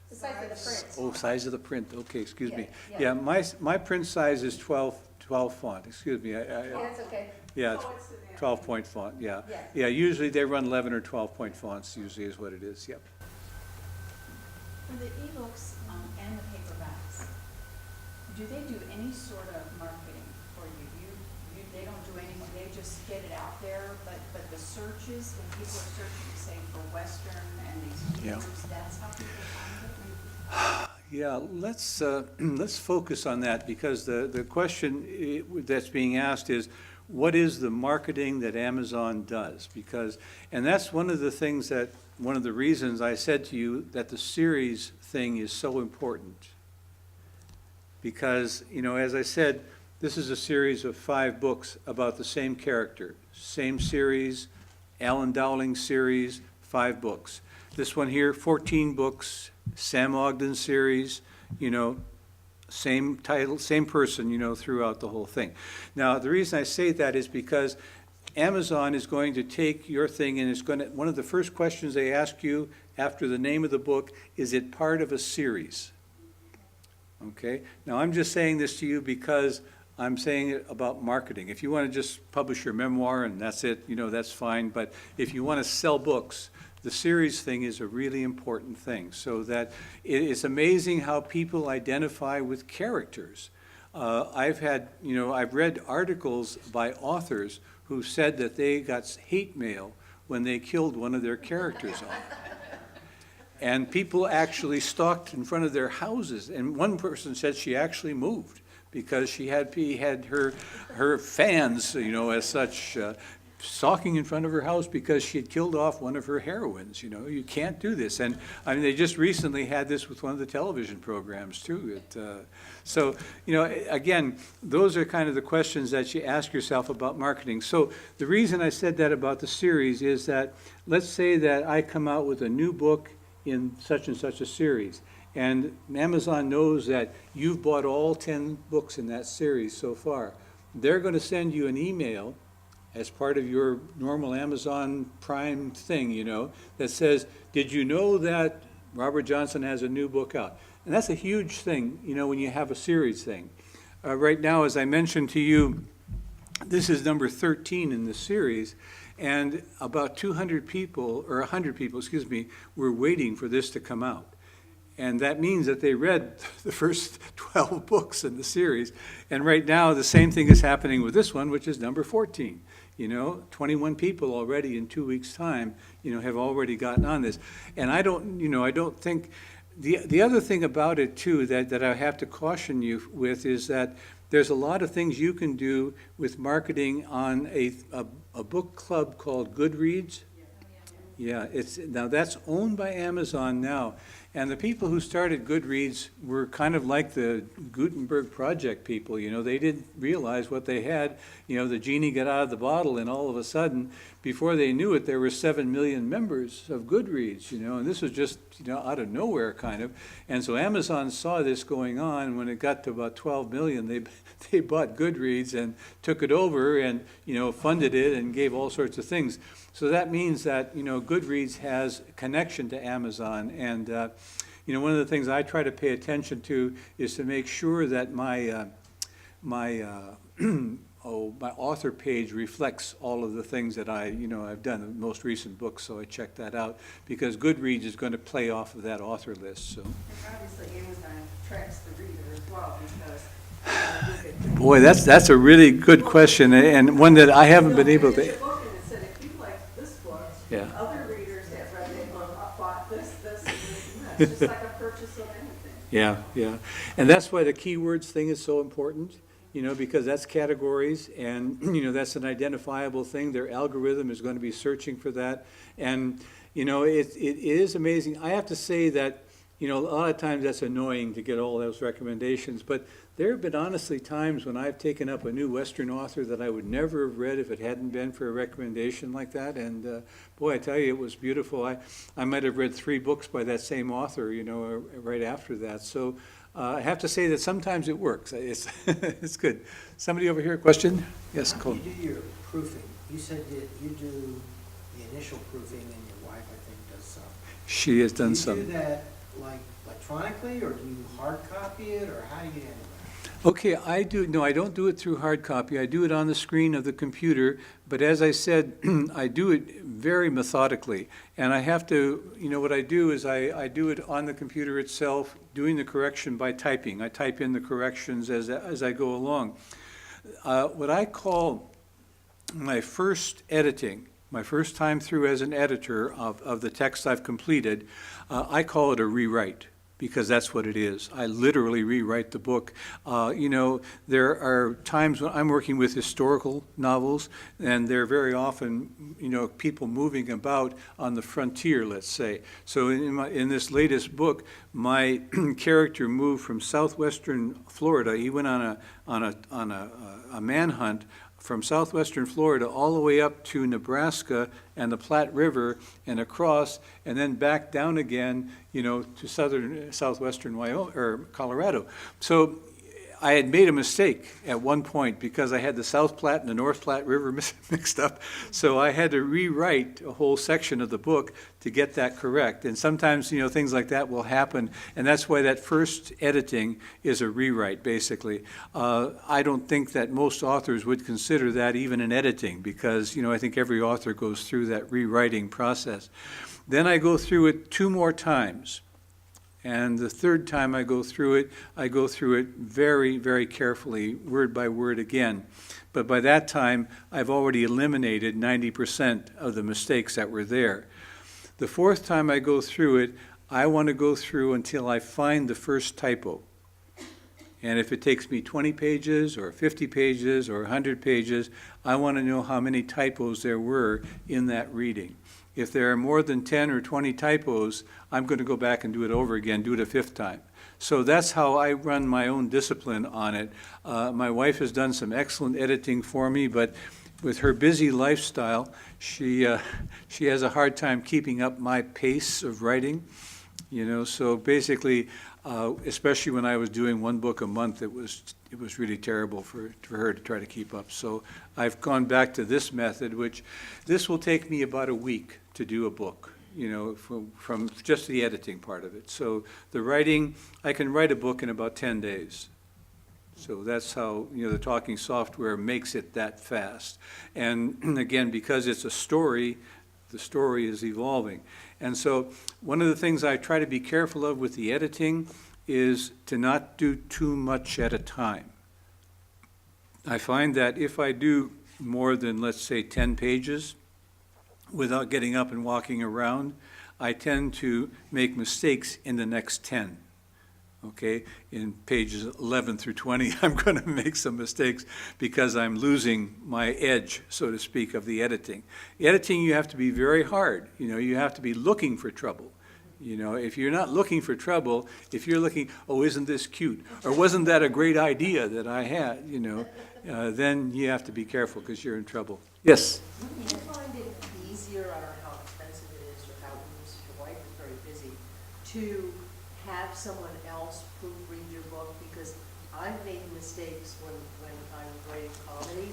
The size of the print. Oh, size of the print, okay, excuse me. Yeah, Yeah, my print size is 12 font, excuse me. Yeah, that's okay. Yeah, Oh, it's an 12-point font, yeah. Yeah. Yeah, usually they run 11 or 12-point fonts, usually is what it is, yep. For the ebooks and the paperbacks, do they do any sort of marketing for you? They don't do anything, they just get it out there, but the searches, when people are searching, say, for Western and these Yeah. keywords, that's how people find it? Yeah, let's focus on that, because the question that's being asked is, what is the marketing that Amazon does? Because, and that's one of the things that, one of the reasons I said to you that the series thing is so important. Because, you know, as I said, this is a series of 5 books about the same character, same series, Alan Dowling series, 5 books. This one here, 14 books, Sam Ogden series, you know, same title, same person, you know, throughout the whole thing. Now, the reason I say that is because Amazon is going to take your thing and it's going to, one of the first questions they ask you after the name of the book, is it part of a series? Okay? Now, I'm just saying this to you because I'm saying it about marketing. If you want to just publish your memoir and that's it, you know, that's fine. But if you want to sell books, the series thing is a really important thing, so that it's amazing how people identify with characters. I've read articles by authors who said that they got hate mail when they killed one of their characters off. And people actually stalked in front of their houses, and one person said she actually moved because she had her fans, you know, as such, stalking in front of her house because she had killed off one of her heroines. You know, you can't do this. And I mean, they just recently had this with one of the television programs too. So, you know, again, those are kind of the questions that you ask yourself about marketing. So the reason I said that about the series is that, let's say that I come out with a new book in such and such a series, and Amazon knows that you've bought all 10 books in that series so far. They're going to send you an email as part of your normal Amazon Prime thing, you know, that says, did you know that Robert Johnson has a new book out? And that's a huge thing, you know, when you have a series thing. Right now, as I mentioned to you, this is number 13 in the series, and about 200 people, or 100 people, excuse me, were waiting for this to come out. And that means that they read the first 12 books in the series. And right now, the same thing is happening with this one, which is number 14. You know, 21 people already in 2 weeks' time, you know, have already gotten on this. And I don't think, the other thing about it too that I have to caution you with is that there's a lot of things you can do with marketing on a book club called Goodreads. Yeah, now that's owned by Amazon now. And the people who started Goodreads were kind of like the Gutenberg Project people, you know, they didn't realize what they had. You know, the genie got out of the bottle, and all of a sudden, before they knew it, there were 7 million members of Goodreads, you know, and this was just, you know, out of nowhere kind of. And so Amazon saw this going on, and when it got to about 12 million, they bought Goodreads and took it over and, you know, funded it and gave all sorts of things. So that means that, you know, Goodreads has a connection to Amazon, and, you know, one of the things I try to pay attention to is to make sure that my author page reflects all of the things that I've done, the most recent books, so I check that out, because Goodreads is going to play off of that author list, so. And obviously Amazon tracks the reader as well, because Boy, that's a really good question, and one that I haven't been able Finish to. a book and it said, if you like this book, Yeah. other readers that read it bought this, and this, and that. It's just like a purchase of anything. Yeah. And that's why the keywords thing is so important, you know, because that's categories, and, you know, that's an identifiable thing. Their algorithm is going to be searching for that. And, you know, it is amazing. I have to say that You know, a lot of times that's annoying to get all those recommendations, but there have been honestly times when I've taken up a new Western author that I would never have read if it hadn't been for a recommendation like that, and boy, I tell you, it was beautiful. I might have read 3 books by that same author, you know, right after that. So I have to say that sometimes it works. It's, it's good. Somebody over here, question? Yes, How Cole. do you do your proofing? You said that you do the initial proofing and your wife, I think, does some. She has done Do some. you do that like electronically, or do you hard copy it, or how do you handle that? Okay, I don't do it through hard copy. I do it on the screen of the computer, but as I said, I do it very methodically. And I have to, you know, what I do is I do it on the computer itself, doing the correction by typing. I type in the corrections as I go along. What I call my first editing, my first time through as an editor of the text I've completed, I call it a rewrite, because that's what it is. I literally rewrite the book. You know, there are times when I'm working with historical novels, and they're very often, you know, people moving about on the frontier, let's say. So in this latest book, my character moved from southwestern Florida. He went on a manhunt from southwestern Florida all the way up to Nebraska and the Platte River and across, and then back down again, you know, to southwestern Wyoming or Colorado. So I had made a mistake at one point because I had the South Platte and the North Platte River mixed up. So I had to rewrite a whole section of the book to get that correct. And sometimes, you know, things like that will happen. And that's why that first editing is a rewrite, basically. I don't think that most authors would consider that even an editing because, you know, I think every author goes through that rewriting process. Then I go through it 2 more times. And the 3rd time I go through it very, very carefully, word by word again. But by that time, I've already eliminated 90% of the mistakes that were there. The 4th time I go through it, I want to go through until I find the first typo. And if it takes me 20 pages or 50 pages or 100 pages, I want to know how many typos there were in that reading. If there are more than 10 or 20 typos, I'm going to go back and do it over again, do it a 5th time. So that's how I run my own discipline on it. My wife has done some excellent editing for me, but with her busy lifestyle, she has a hard time keeping up my pace of writing. You know, so basically, especially when I was doing 1 book a month, it was really terrible for her to try to keep up. So I've gone back to this method, which this will take me about a week to do a book, you know, from just the editing part of it. So the writing, I can write a book in about 10 days. So that's how, you know, the talking software makes it that fast. And again, because it's a story, the story is evolving. And so one of the things I try to be careful of with the editing is to not do too much at a time. I find that if I do more than, let's say, 10 pages without getting up and walking around, I tend to make mistakes in the next 10. Okay, in pages 11 through 20, I'm going to make some mistakes because I'm losing my edge, so to speak, of the editing. Editing, you have to be very hard. You know, you have to be looking for trouble. You know, if you're not looking for trouble, if you're looking, oh, isn't this cute? Or wasn't that a great idea that I had, you know, then you have to be careful because you're in trouble. Yes? Do you find it easier, I don't know how expensive it is or how it is, your wife is very busy, to have someone else proofread your book? Because I've made mistakes when I was writing comedy,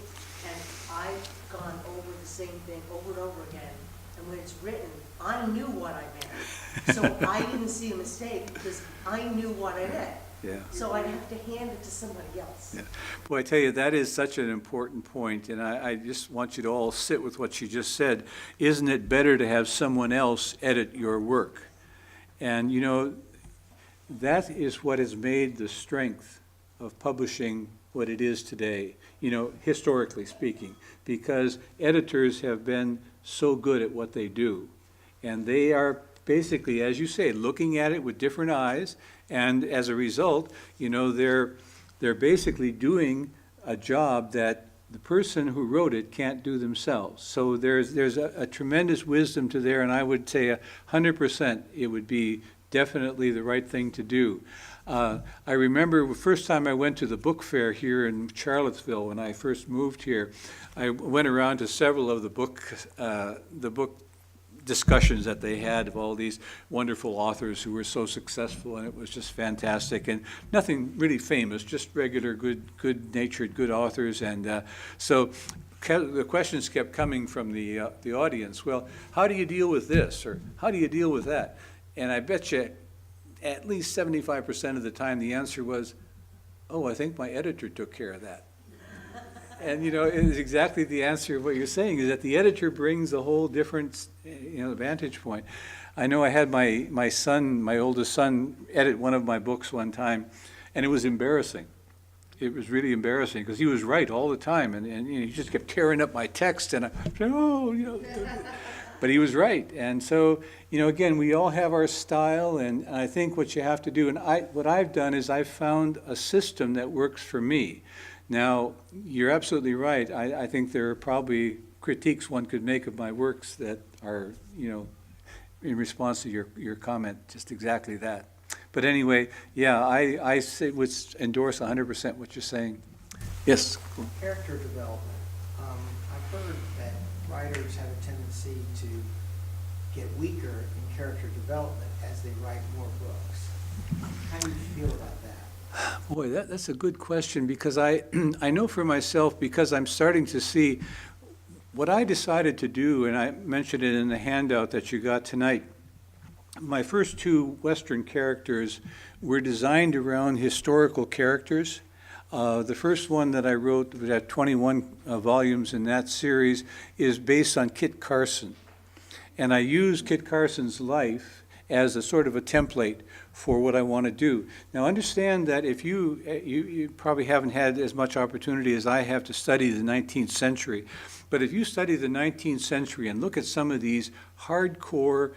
and I've gone over the same thing over and over again. And when it's written, I knew what I meant. So I didn't see a mistake because I knew what I meant. Yeah. So I'd have to hand it to somebody else. Yeah. Boy, I tell you, that is such an important point, and I just want you to all sit with what you just said. Isn't it better to have someone else edit your work? And, you know, that is what has made the strength of publishing what it is today, you know, historically speaking, because editors have been so good at what they do. And they are basically, as you say, looking at it with different eyes, and as a result, you know, they're basically doing a job that the person who wrote it can't do themselves. So there's a tremendous wisdom to there, and I would say 100% it would be definitely the right thing to do. I remember the first time I went to the book fair here in Charlottesville when I first moved here. I went around to several of the book discussions that they had of all these wonderful authors who were so successful, and it was just fantastic. And nothing really famous, just regular, good-natured, good authors. And so the questions kept coming from the audience. Well, how do you deal with this, or how do you deal with that? And I bet you at least 75% of the time the answer was, oh, I think my editor took care of that. And, you know, it is exactly the answer of what you're saying, is that the editor brings a whole different, vantage point. I know I had my son, my oldest son, edit one of my books one time, and it was embarrassing. It was really embarrassing, because he was right all the time, and he just kept tearing up my text, and I said, oh, but he was right. And so, again, we all have our style, and I think what you have to do, and what I've done is I've found a system that works for me. Now, you're absolutely right. I think there are probably critiques one could make of my works that are, in response to your comment, just exactly that. But anyway, yeah, I would endorse 100% what you're saying. Yes? Character development. I've heard that writers have a tendency to get weaker in character development as they write more books. How do you feel about that? Boy, that's a good question, because I know for myself, because I'm starting to see what I decided to do, and I mentioned it in the handout that you got tonight. My first two Western characters were designed around historical characters. The first one that I wrote, that had 21 volumes in that series, is based on Kit Carson. And I used Kit Carson's life as a sort of a template for what I want to do. Now understand that if you probably haven't had as much opportunity as I have to study the 19th century, but if you study the 19th century and look at some of these hardcore,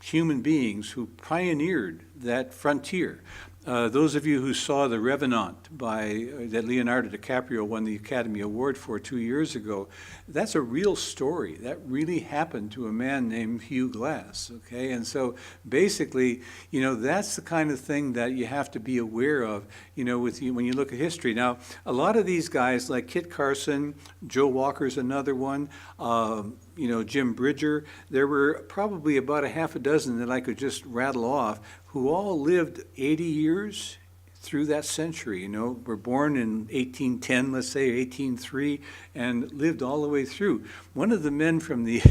human beings who pioneered that frontier. Those of you who saw The Revenant that Leonardo DiCaprio won the Academy Award for 2 years ago, that's a real story. That really happened to a man named Hugh Glass, okay? And so basically, that's the kind of thing that you have to be aware of, when you look at history. Now, a lot of these guys, like Kit Carson, Joe Walker's another one, Jim Bridger, there were probably about a half a dozen that I could just rattle off, who all lived 80 years through that century, were born in 1810, let's say, 1803, and lived all the way through. One of the men from the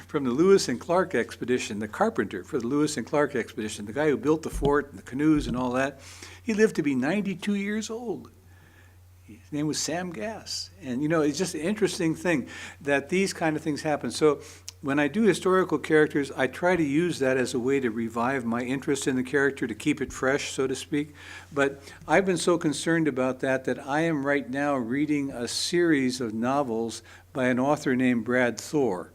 from the Lewis and Clark expedition, the carpenter for the Lewis and Clark expedition, the guy who built the fort and the canoes and all that, he lived to be 92 years old. His name was Sam Gass. And, it's just an interesting thing that these kind of things happen. So when I do historical characters, I try to use that as a way to revive my interest in the character, to keep it fresh, so to speak. But I've been so concerned about that I am right now reading a series of novels by an author named Brad Thor.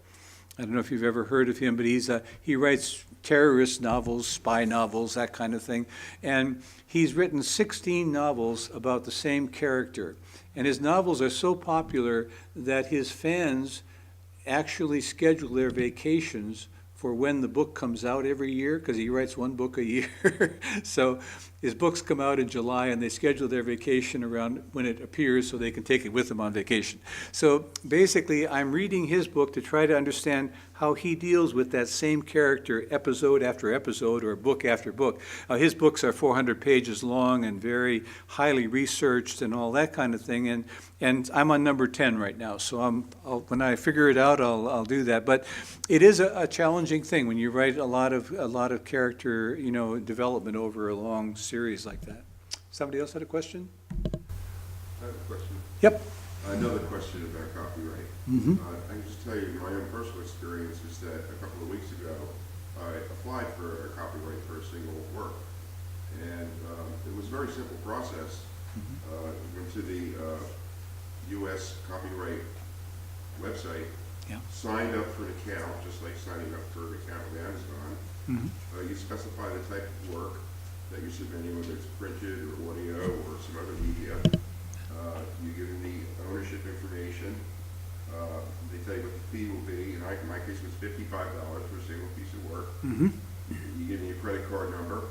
I don't know if you've ever heard of him, but he writes terrorist novels, spy novels, that kind of thing. And he's written 16 novels about the same character. And his novels are so popular that his fans actually schedule their vacations for when the book comes out every year, because he writes one book a year. So his books come out in July, and they schedule their vacation around when it appears so they can take it with them on vacation. So basically, I'm reading his book to try to understand how he deals with that same character episode after episode or book after book. His books are 400 pages long and very highly researched and all that kind of thing. And I'm on number 10 right now, so when I figure it out, I'll do that. But it is a challenging thing when you write a lot of character, development over a long series like that. Somebody else had a question? I have a question. Yep. Another question about copyright. Mm-hmm. I can just tell you my own personal experience is that a couple of weeks ago, I applied for a copyright for a single work. And it was a very simple process. Went to the U.S. copyright website, signed up for an account, just like signing up for an account with Amazon. Mm-hmm. You specify the type of work that you're submitting, whether it's printed or audio or some other media. You give them the ownership information. They tell you what the fee will be. In my case, it was $55 for a single piece of work. Mm-hmm. you give me a credit card number,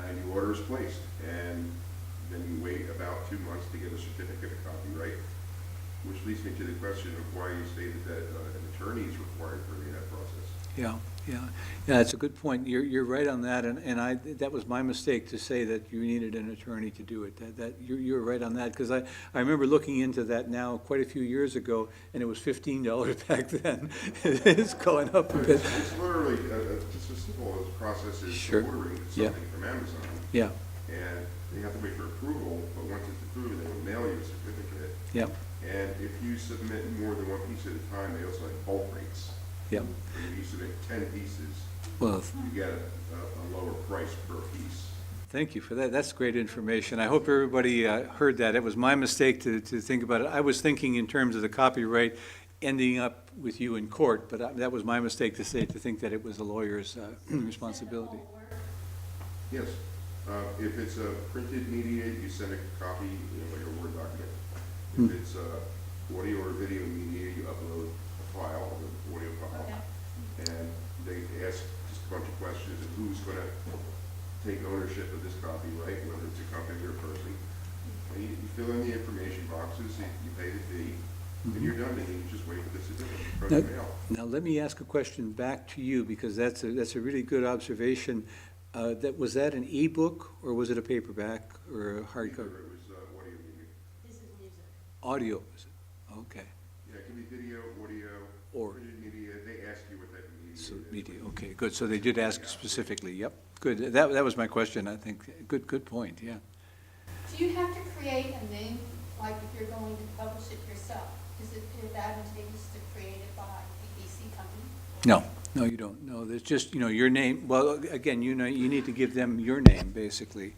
and your order is placed, and then you wait about 2 months to get a certificate of copyright, which leads me to the question of why you stated that an attorney is required for that process. Yeah, it's a good point. You're right on that, and that was my mistake to say that you needed an attorney to do it. You're right on that, because I remember looking into that now quite a few years ago, and it was $15 back then. It's going up a bit. It's literally just as simple as process as Sure. ordering Yeah. something from Amazon. Yeah, And you have to wait for approval, but once it's approved, they will mail you a certificate. yeah, And if you submit more than one piece at a time, they also have bulk rates. yeah. And if you submit 10 pieces, Well, you get a lower price per piece. thank you for that. That's great information. I hope everybody heard that. It was my mistake to think about it. I was thinking in terms of the copyright ending up with you in court, but that was my mistake to think that it was a lawyer's responsibility. Yes, if it's a printed media, you send a copy, like a Word document. If it's audio or video media, you upload a file, an audio file. And they ask just a bunch of questions of who's going to take ownership of this copyright, whether it's a company or a person. And you fill in the information boxes, you pay the fee, and you're done, and you just wait for the certificate from the mail. Now, let me ask a question back to you, because that's a really good observation. Was that an e-book, or was it a paperback, or a hardcover? It was audio media. This is music. Audio, is it? Okay. Yeah, it can be video, audio, Or- printed media. They ask you what type of media So, it is. media, okay, good. So they did ask specifically, yep, good. That was my question, I think. Good point, yeah. Do you have to create a name, like if you're going to publish it yourself? Is it advantageous to create it by a PC company? No, you don't. No, there's just, your name. Well, again, you need to give them your name, basically.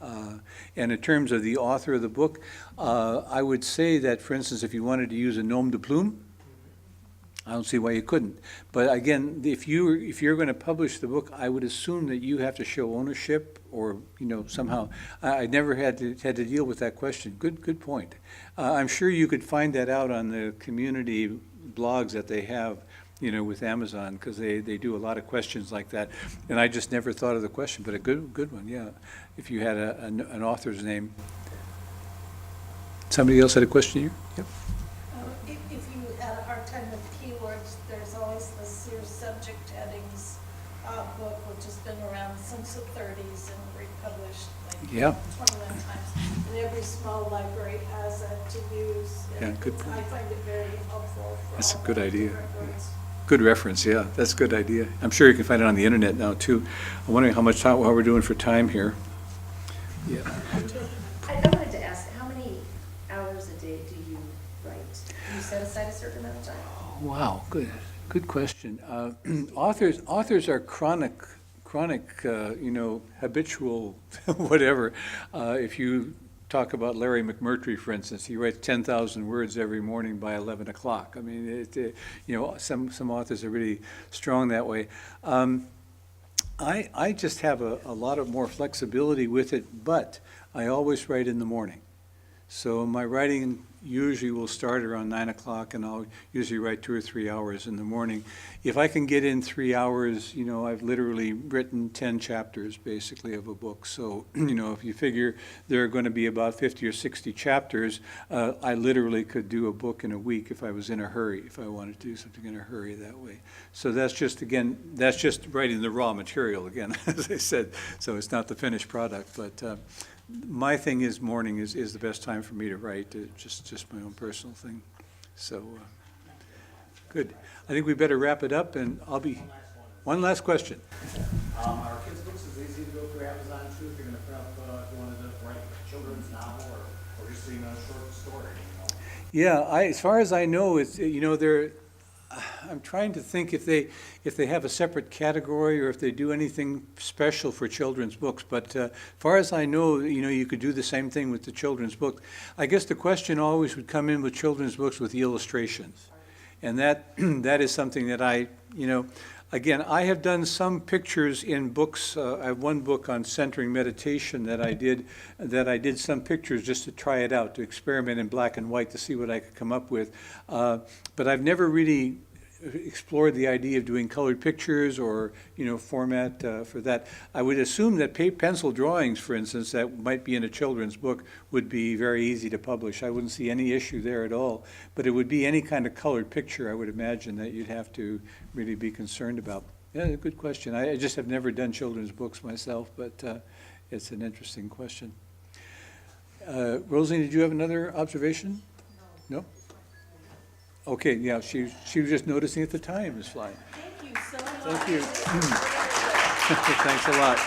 And in terms of the author of the book, I would say that, for instance, if you wanted to use a nom de plume, I don't see why you couldn't. But again, if you're going to publish the book, I would assume that you have to show ownership, or somehow. I never had to deal with that question. Good point. I'm sure you could find that out on the community blogs that they have, with Amazon, because they do a lot of questions like that. And I just never thought of the question, but a good one, yeah. If you had an author's name. Somebody else had a question here? Yep. If you had a hard time with keywords, there's always the Sears subject headings book, which has been around since the 30s and republished like Yeah. 21 times. And every small library has it to use. Yeah, good point. I find it very helpful for That's a all good the idea. different words. Good reference, yeah, that's a good idea. I'm sure you can find it on the internet now, too. I'm wondering how we're doing for time here. Yeah. I wanted to ask, how many hours a day do you write? Do you set aside a certain amount of time? Wow, good question. Authors are chronic, habitual, whatever. If you talk about Larry McMurtry, for instance, he writes 10,000 words every morning by 11 o'clock. I mean, some authors are really strong that way. I just have a lot of more flexibility with it, but I always write in the morning. So my writing usually will start around 9 o'clock, and I'll usually write 2 or 3 hours in the morning. If I can get in 3 hours, I've literally written 10 chapters, basically, of a book. So, if you figure there are going to be about 50 or 60 chapters, I literally could do a book in a week if I was in a hurry, if I wanted to do something in a hurry that way. So that's just writing the raw material, again, as I said. So it's not the finished product, but my thing is morning is the best time for me to write, just my own personal thing. So, good. I think we better wrap it up, and one last question. Are kids' books as easy to go through Amazon too, if you're gonna print up, if you wanted to write a children's novel, or just a short story, Yeah, as far as I know, it's, I'm trying to think if they have a separate category or if they do anything special for children's books. But as far as I know, you could do the same thing with the children's book. I guess the question always would come in with children's books with the illustrations. And that is something that again, I have done some pictures in books. I have one book on centering meditation that I did some pictures just to try it out, to experiment in black and white to see what I could come up with. But I've never really explored the idea of doing colored pictures or, format for that. I would assume that pencil drawings, for instance, that might be in a children's book would be very easy to publish. I wouldn't see any issue there at all. But it would be any kind of colored picture, I would imagine, that you'd have to really be concerned about. Yeah, good question. I just have never done children's books myself, but it's an interesting question. Rosalie, did you have another observation? No? Okay, yeah, she was just noticing that the time is flying. Thank you so much. Thank you. Thanks a lot.